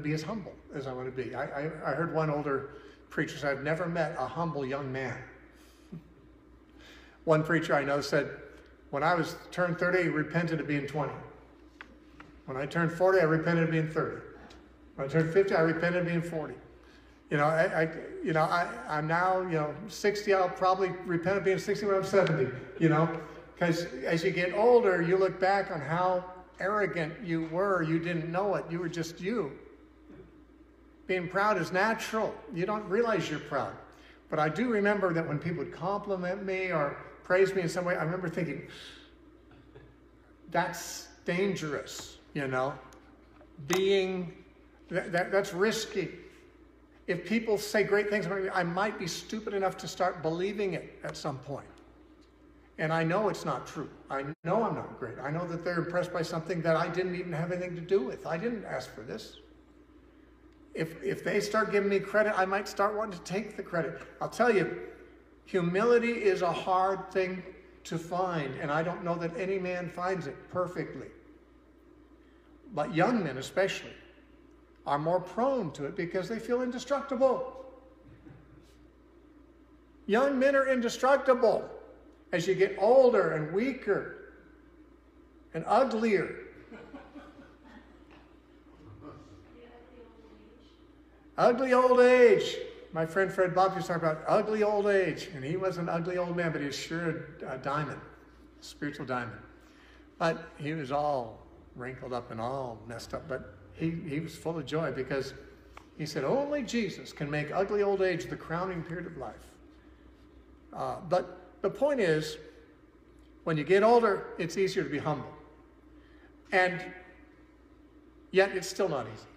be as humble as I want to be. I heard one older preacher say, I've never met a humble young man. One preacher I know said, when I turned 30, I repented of being 20. When I turned 40, I repented of being 30. When I turned 50, I repented of being 40. I'm now, 60. I'll probably repent of being 60 when I'm 70. Because as you get older, you look back on how arrogant you were. You didn't know it. You were just you. Being proud is natural. You don't realize you're proud. But I do remember that when people would compliment me or praised me in some way, I remember thinking, that's dangerous, you know. That's risky. If people say great things about me, I might be stupid enough to start believing it at some point. And I know it's not true. I know I'm not great. I know that they're impressed by something that I didn't even have anything to do with. I didn't ask for this. If they start giving me credit, I might start wanting to take the credit. I'll tell you, humility is a hard thing to find, and I don't know that any man finds it perfectly. But young men especially are more prone to it because they feel indestructible. Young men are indestructible. As you get older and weaker and uglier. Ugly old age. My friend Fred Bob was talking about ugly old age. And he was an ugly old man, but he was sure a diamond, a spiritual diamond. But he was all wrinkled up and all messed up. But he was full of joy because he said, only Jesus can make ugly old age the crowning period of life. But the point is, when you get older, it's easier to be humble. And yet it's still not easy.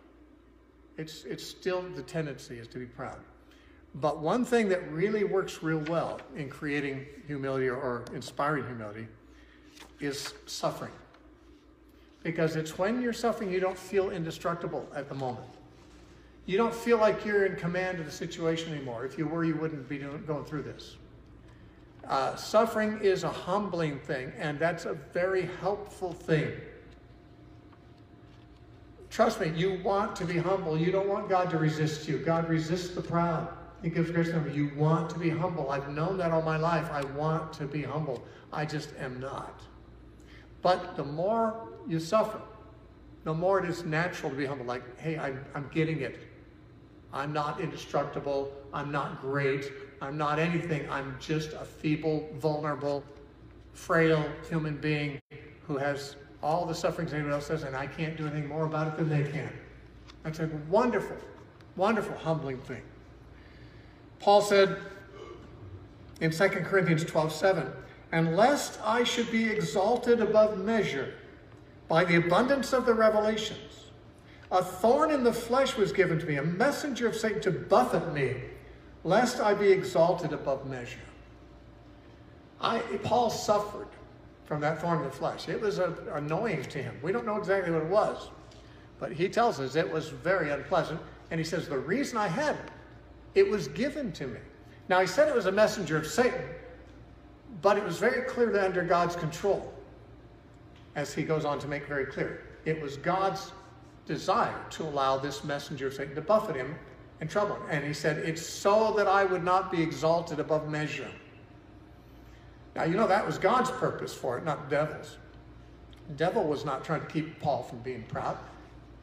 It's still, the tendency is to be proud. But one thing that really works real well in creating humility or inspiring humility is suffering. Because it's when you're suffering you don't feel indestructible at the moment. You don't feel like you're in command of the situation anymore. If you were, you wouldn't be going through this. Suffering is a humbling thing, and that's a very helpful thing. Trust me, you want to be humble. You don't want God to resist you. God resists the proud. He gives grace to them. You want to be humble. I've known that all my life. I want to be humble. I just am not. But the more you suffer, the more it is natural to be humble. Like, hey, I'm getting it. I'm not indestructible. I'm not great. I'm not anything. I'm just a feeble, vulnerable, frail human being who has all the sufferings anyone else has, and I can't do anything more about it than they can. That's a wonderful, wonderful, humbling thing. Paul said in 2 Corinthians 12:7, and lest I should be exalted above measure by the abundance of the revelations, a thorn in the flesh was given to me, a messenger of Satan to buffet me, lest I be exalted above measure. Paul suffered from that thorn in the flesh. It was annoying to him. We don't know exactly what it was, but he tells us it was very unpleasant, and he says, the reason I had it was given to me. Now, he said it was a messenger of Satan, but it was very clearly under God's control, as he goes on to make very clear. It was God's desire to allow this messenger of Satan to buffet him and trouble him. And he said, it's so that I would not be exalted above measure. Now, you know, that was God's purpose for it, not the devil's. The devil was not trying to keep Paul from being proud.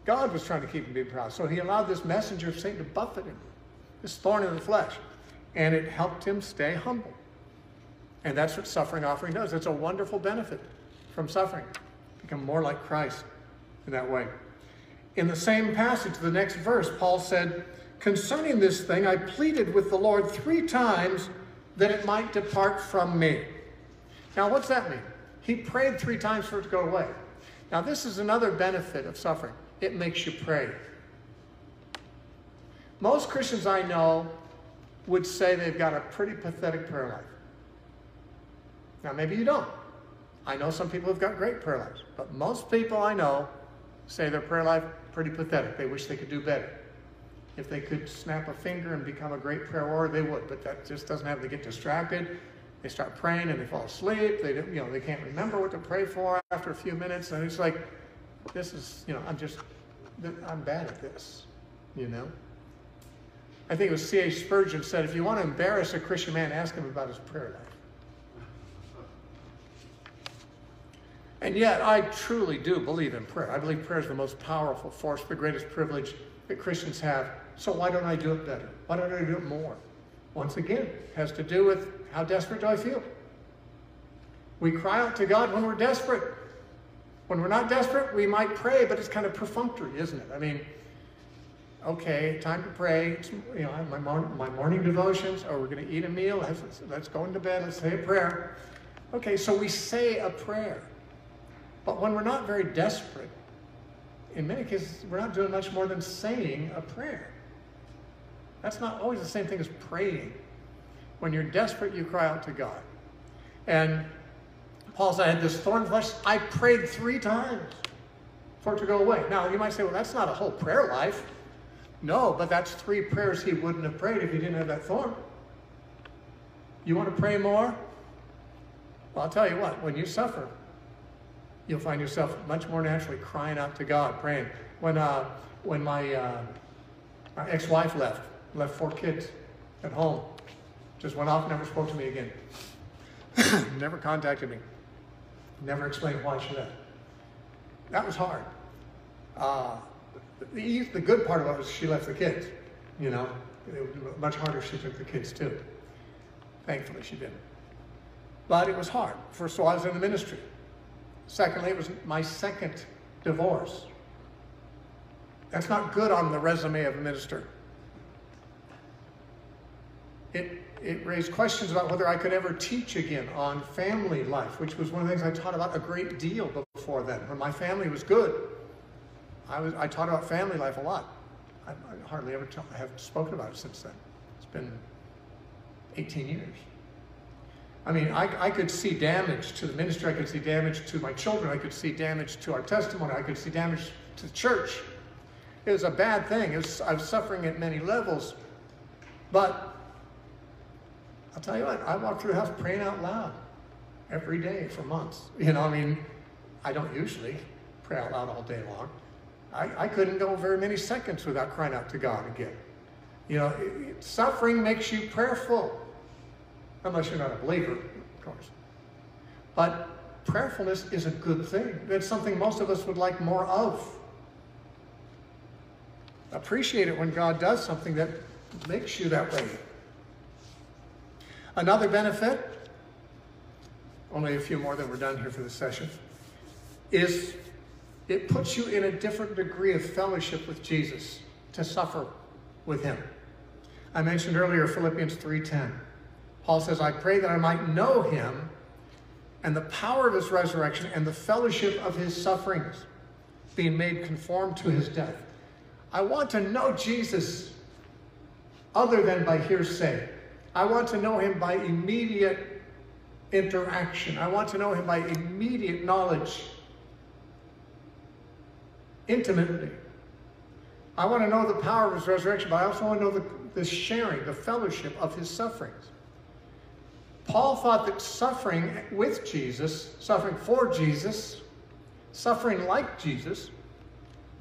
God was trying to keep him being proud. So he allowed this messenger of Satan to buffet him, this thorn in the flesh. And it helped him stay humble. And that's what suffering offering does. It's a wonderful benefit from suffering. Become more like Christ in that way. In the same passage, the next verse, Paul said, concerning this thing, I pleaded with the Lord 3 times that it might depart from me. Now, what's that mean? He prayed 3 times for it to go away. Now, this is another benefit of suffering. It makes you pray. Most Christians I know would say they've got a pretty pathetic prayer life. Now, maybe you don't. I know some people have got great prayer lives, but most people I know say their prayer life pretty pathetic. They wish they could do better. If they could snap a finger and become a great prayer warrior, they would, but that just doesn't happen. They get distracted. They start praying and they fall asleep. They don't, they can't remember what to pray for after a few minutes, and it's like, this is, I'm bad at this, I think it was C.H. Spurgeon said, if you want to embarrass a Christian man, ask him about his prayer life. And yet, I truly do believe in prayer. I believe prayer is the most powerful force, the greatest privilege that Christians have. So why don't I do it better? Why don't I do it more? Once again, it has to do with how desperate do I feel. We cry out to God when we're desperate. When we're not desperate, we might pray, but it's kind of perfunctory, isn't it? I mean, okay, time to pray. It's, I have my morning devotions, or we're going to eat a meal. Let's go into bed. Let's say a prayer. Okay, so we say a prayer. But when we're not very desperate, in many cases, we're not doing much more than saying a prayer. That's not always the same thing as praying. When you're desperate, you cry out to God. And Paul said, I had this thorn in the flesh. I prayed 3 times for it to go away. Now, you might say, well, that's not a whole prayer life. No, but that's 3 prayers he wouldn't have prayed if he didn't have that thorn. You want to pray more? Well, I'll tell you what, when you suffer, you'll find yourself much more naturally crying out to God, praying. When my ex-wife left 4 kids at home, just went off, never spoke to me again. Never contacted me. Never explained why she left. That was hard. The good part of it was she left the kids. You know, it was much harder if she took the kids too. Thankfully, she didn't. But it was hard. First of all, I was in the ministry. Secondly, it was my 2nd divorce. That's not good on the resume of a minister. It raised questions about whether I could ever teach again on family life, which was one of the things I taught about a great deal before then. When my family was good, I taught about family life a lot. I hardly ever have spoken about it since then. It's been 18 years. I mean, I could see damage to the ministry. I could see damage to my children. I could see damage to our testimony. I could see damage to the church. It was a bad thing. I was suffering at many levels. But I'll tell you what, I walked through the house praying out loud every day for months. You know, I mean, I don't usually pray out loud all day long. I couldn't go very many seconds without crying out to God again. You know, suffering makes you prayerful. Unless you're not a believer, of course. But prayerfulness is a good thing. That's something most of us would like more of. Appreciate it when God does something that makes you that way. Another benefit, only a few more that we're done here for this session, is it puts you in a different degree of fellowship with Jesus to suffer with him. I mentioned earlier Philippians 3:10. Paul says, I pray that I might know him and the power of his resurrection and the fellowship of his sufferings, being made conformed to his death. I want to know Jesus other than by hearsay. I want to know him by immediate interaction. I want to know him by immediate knowledge, intimately. I want to know the power of his resurrection, but I also want to know the sharing, the fellowship of his sufferings. Paul thought that suffering with Jesus, suffering for Jesus, suffering like Jesus,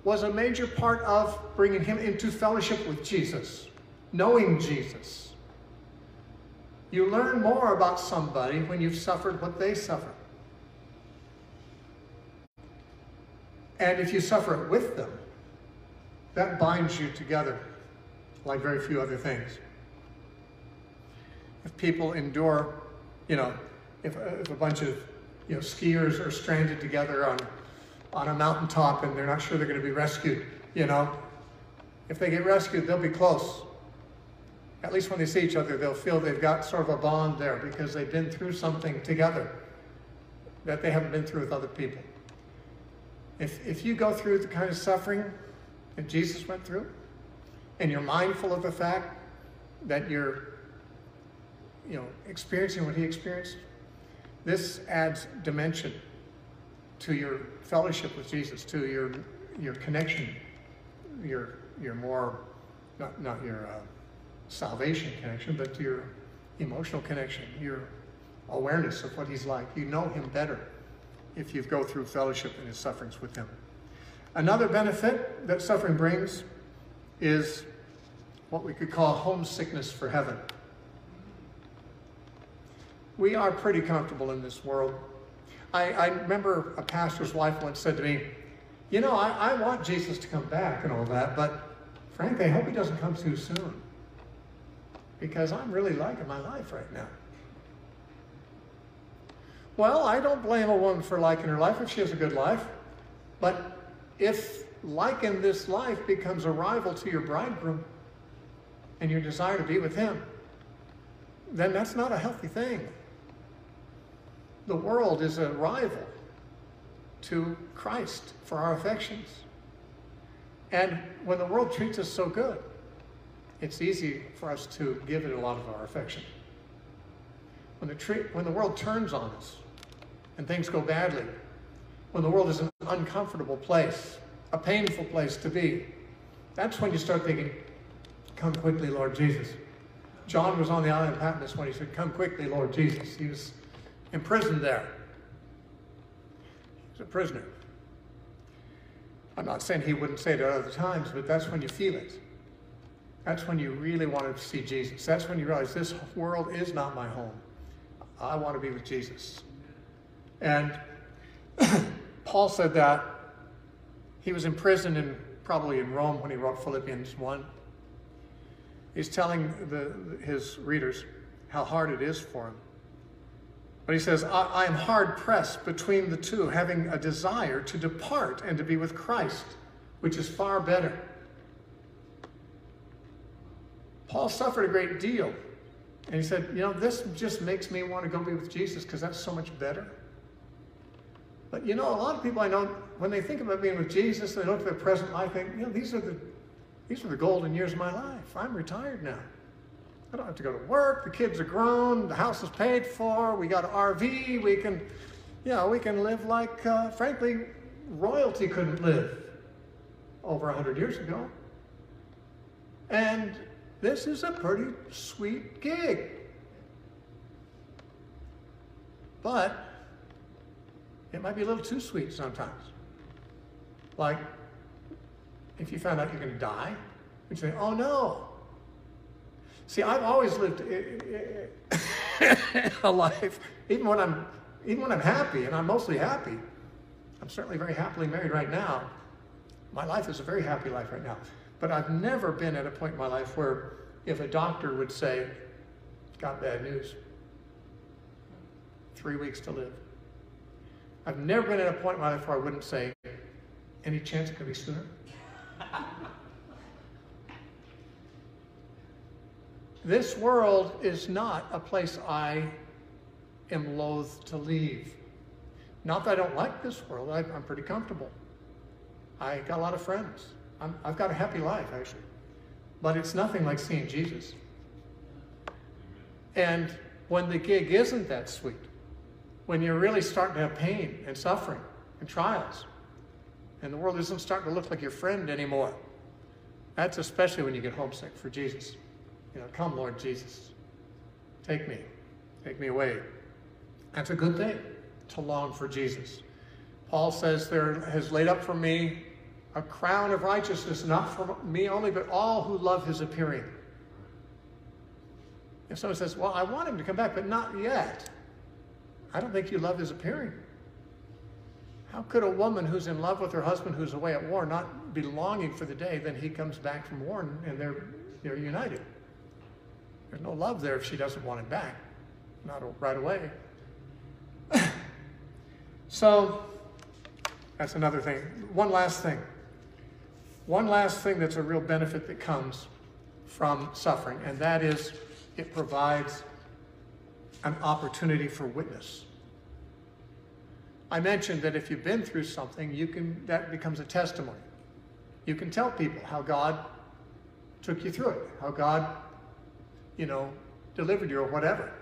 was a major part of bringing him into fellowship with Jesus, knowing Jesus. You learn more about somebody when you've suffered what they suffered. And if you suffer it with them, that binds you together like very few other things. If people endure, you know, if a bunch of, you know, skiers are stranded together on a mountaintop and they're not sure they're going to be rescued, you know, if they get rescued, they'll be close. At least when they see each other, they'll feel they've got sort of a bond there because they've been through something together that they haven't been through with other people. If you go through the kind of suffering that Jesus went through, and you're mindful of the fact that you're, you know, experiencing what he experienced, this adds dimension to your fellowship with Jesus, to your connection, your more, not your salvation connection, but to your emotional connection, your awareness of what he's like. You know him better if you go through fellowship in his sufferings with him. Another benefit that suffering brings is what we could call homesickness for heaven. We are pretty comfortable in this world. I remember a pastor's wife once said to me, you know, I want Jesus to come back and all that, but frankly, I hope he doesn't come too soon, because I'm really liking my life right now. Well, I don't blame a woman for liking her life if she has a good life, but if liking this life becomes a rival to your bridegroom and your desire to be with him, then that's not a healthy thing. the world is a rival to Christ for our affections. And when the world treats us so good, it's easy for us to give it a lot of our affection. When the world turns on us and things go badly, when the world is an uncomfortable place, a painful place to be, that's when you start thinking, come quickly, Lord Jesus. John was on the island of Patmos when he said, come quickly, Lord Jesus. He was imprisoned there. He was a prisoner. I'm not saying he wouldn't say it at other times, but that's when you feel it. That's when you really want to see Jesus. That's when you realize this world is not my home. I want to be with Jesus. And Paul said that. He was imprisoned probably in Rome when he wrote Philippians 1. He's telling his readers how hard it is for him. But he says, I am hard pressed between the two, having a desire to depart and to be with Christ, which is far better. Paul suffered a great deal. And he said, this just makes me want to go be with Jesus because that's so much better. But a lot of people I know, when they think about being with Jesus, they look at their present life, think, these are the golden years of my life. I'm retired now. I don't have to go to work. The kids are grown. The house is paid for. We got an RV. We can live like, frankly, royalty couldn't live over 100 years ago. And this is a pretty sweet gig. But it might be a little too sweet sometimes. Like, if you found out you're going to die, you'd say, oh no. See, I've always lived a life, even when I'm happy, and I'm mostly happy. I'm certainly very happily married right now. My life is a very happy life right now. But I've never been at a point in my life where if a doctor would say, got bad news, 3 weeks to live. I've never been at a point in my life where I wouldn't say, any chance it could be sooner? This world is not a place I am loath to leave. Not that I don't like this world. I'm pretty comfortable. I got a lot of friends. I've got a happy life, actually. But it's nothing like seeing Jesus. And when the gig isn't that sweet, when you're really starting to have pain and suffering and trials, and the world isn't starting to look like your friend anymore, that's especially when you get homesick for Jesus. Come, Lord Jesus, take me away. That's a good thing, to long for Jesus. Paul says, there has laid up for me a crown of righteousness, not for me only, but all who love his appearing. If someone says, well, I want him to come back, but not yet, I don't think you love his appearing. How could a woman who's in love with her husband who's away at war not be longing for the day then he comes back from war and they're united? There's no love there if she doesn't want him back, not right away. So that's another thing. One last thing that's a real benefit that comes from suffering, and that is it provides an opportunity for witness. I mentioned that if you've been through something, that becomes a testimony. You can tell people how God took you through it, how God, delivered you or whatever.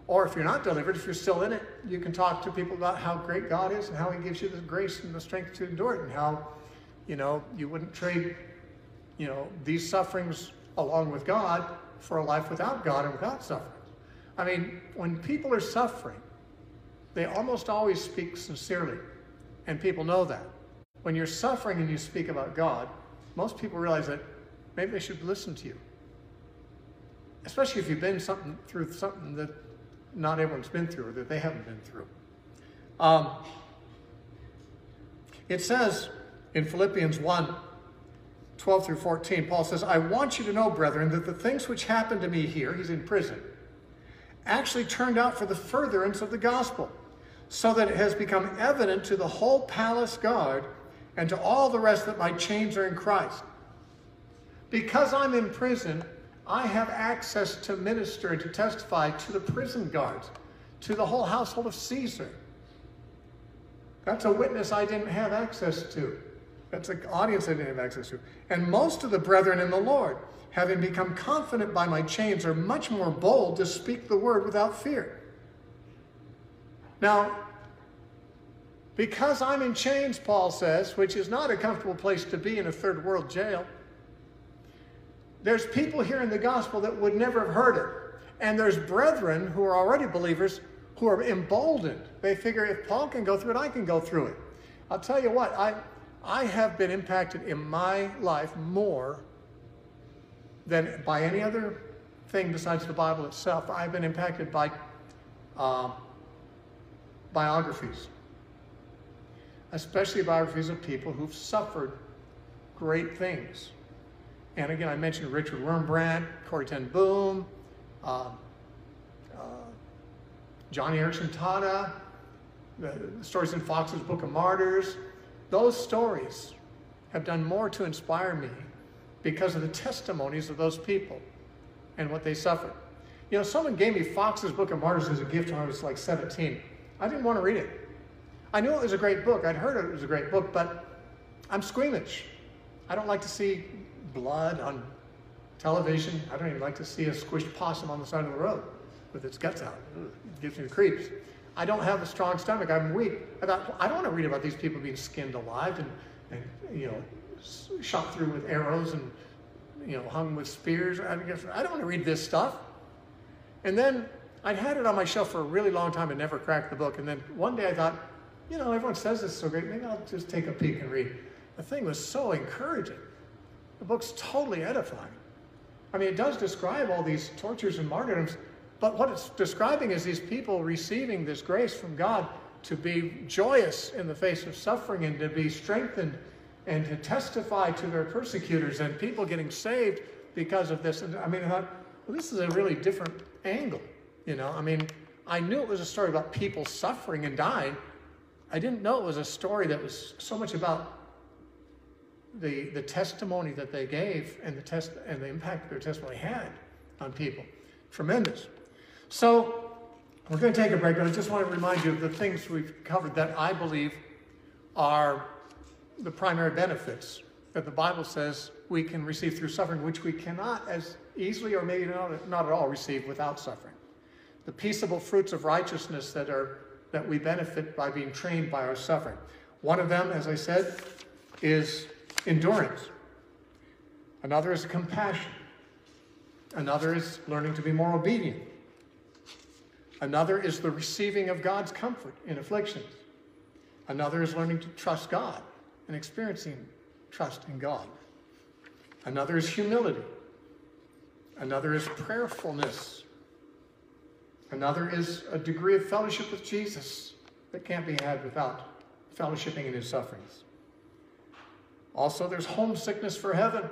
Or if you're not delivered, if you're still in it, you can talk to people about how great God is and how he gives you the grace and the strength to endure it, and how, you wouldn't trade, these sufferings along with God for a life without God and without suffering. I mean, when people are suffering, they almost always speak sincerely, and people know that. When you're suffering and you speak about God, most people realize that maybe they should listen to you. Especially if you've been through something that not everyone's been through or that they haven't been through. It says in Philippians 1, 12 through 14, Paul says, I want you to know, brethren, that the things which happened to me here, he's in prison, actually turned out for the furtherance of the gospel, so that it has become evident to the whole palace guard and to all the rest that my chains are in Christ. Because I'm in prison, I have access to minister and to testify to the prison guards, to the whole household of Caesar. That's a witness I didn't have access to. That's an audience I didn't have access to. And most of the brethren in the Lord, having become confident by my chains, are much more bold to speak the word without fear. Now, because I'm in chains, Paul says, which is not a comfortable place to be in a third world jail, there's people hearing the gospel that would never have heard it. And there's brethren who are already believers who are emboldened. They figure if Paul can go through it, I can go through it. I'll tell you what, I have been impacted in my life more than by any other thing besides the Bible itself. I've been impacted by biographies, especially biographies of people who've suffered great things. And again, I mentioned Richard Wurmbrand, Corrie ten Boom, Johnny Erickson Tada, the stories in Fox's Book of Martyrs. Those stories have done more to inspire me because of the testimonies of those people and what they suffered. You know, someone gave me Fox's Book of Martyrs as a gift when I was like 17. I didn't want to read it. I knew it was a great book. I'd heard it was a great book, but I'm squeamish. I don't like to see blood on television. I don't even like to see a squished possum on the side of the road with its guts out. It gives me the creeps. I don't have a strong stomach. I'm weak. I don't want to read about these people being skinned alive and you know, shot through with arrows and, you know, hung with spears. I don't want to read this stuff. And then I'd had it on my shelf for a really long time and never cracked the book. And then one day I thought, you know, everyone says this is so great. Maybe I'll just take a peek and read. The thing was so encouraging. The book's totally edifying. I mean, it does describe all these tortures and martyrdoms, but what it's describing is these people receiving this grace from God to be joyous in the face of suffering and to be strengthened and to testify to their persecutors and people getting saved because of this. And I mean, I thought, well, this is a really different angle, you know? I mean, I knew it was a story about people suffering and dying. I didn't know it was a story that was so much about the testimony that they gave and the impact their testimony had on people. Tremendous. So we're going to take a break, but I just want to remind you of the things we've covered that I believe are the primary benefits that the Bible says we can receive through suffering, which we cannot as easily or maybe not at all receive without suffering. The peaceable fruits of righteousness that we benefit by being trained by our suffering. One of them, as I said, is endurance. Another is compassion. Another is learning to be more obedient. Another is the receiving of God's comfort in afflictions. Another is learning to trust God and experiencing trust in God. Another is humility. Another is prayerfulness. Another is a degree of fellowship with Jesus that can't be had without fellowshipping in his sufferings. Also, there's homesickness for heaven.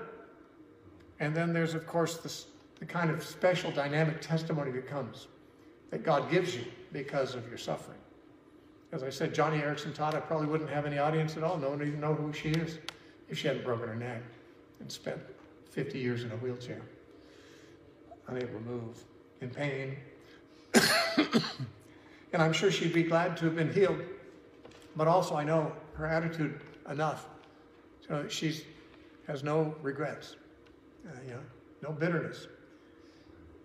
And then there's, of course, the kind of special dynamic testimony that comes, that God gives you because of your suffering. As I said, Johnny Erickson Tada probably wouldn't have any audience at all. No one would even know who she is if she hadn't broken her neck and spent 50 years in a wheelchair, unable to move, in pain. And I'm sure she'd be glad to have been healed. But also I know her attitude enough so that she has no regrets, no bitterness.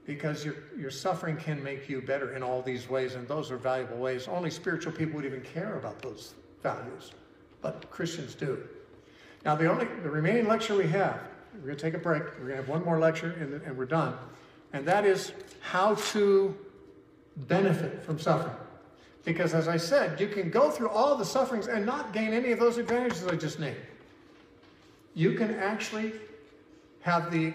Because your suffering can make you better in all these ways, and those are valuable ways. Only spiritual people would even care about those values, but Christians do. Now, the remaining lecture we have, we're going to take a break. We're going to have one more lecture, and we're done. And that is how to benefit from suffering. Because as I said, you can go through all the sufferings and not gain any of those advantages I just named. You can actually have the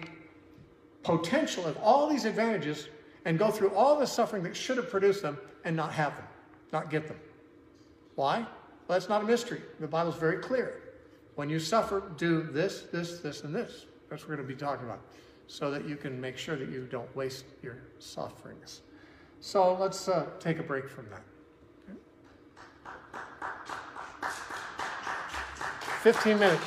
potential of all these advantages and go through all the suffering that should have produced them and not have them, not get them. Why? Well, that's not a mystery. The Bible's very clear. When you suffer, do this, this, this, and this. That's what we're going to be talking about, so that you can make sure that you don't waste your sufferings. So let's take a break from that. Okay. 15 minutes.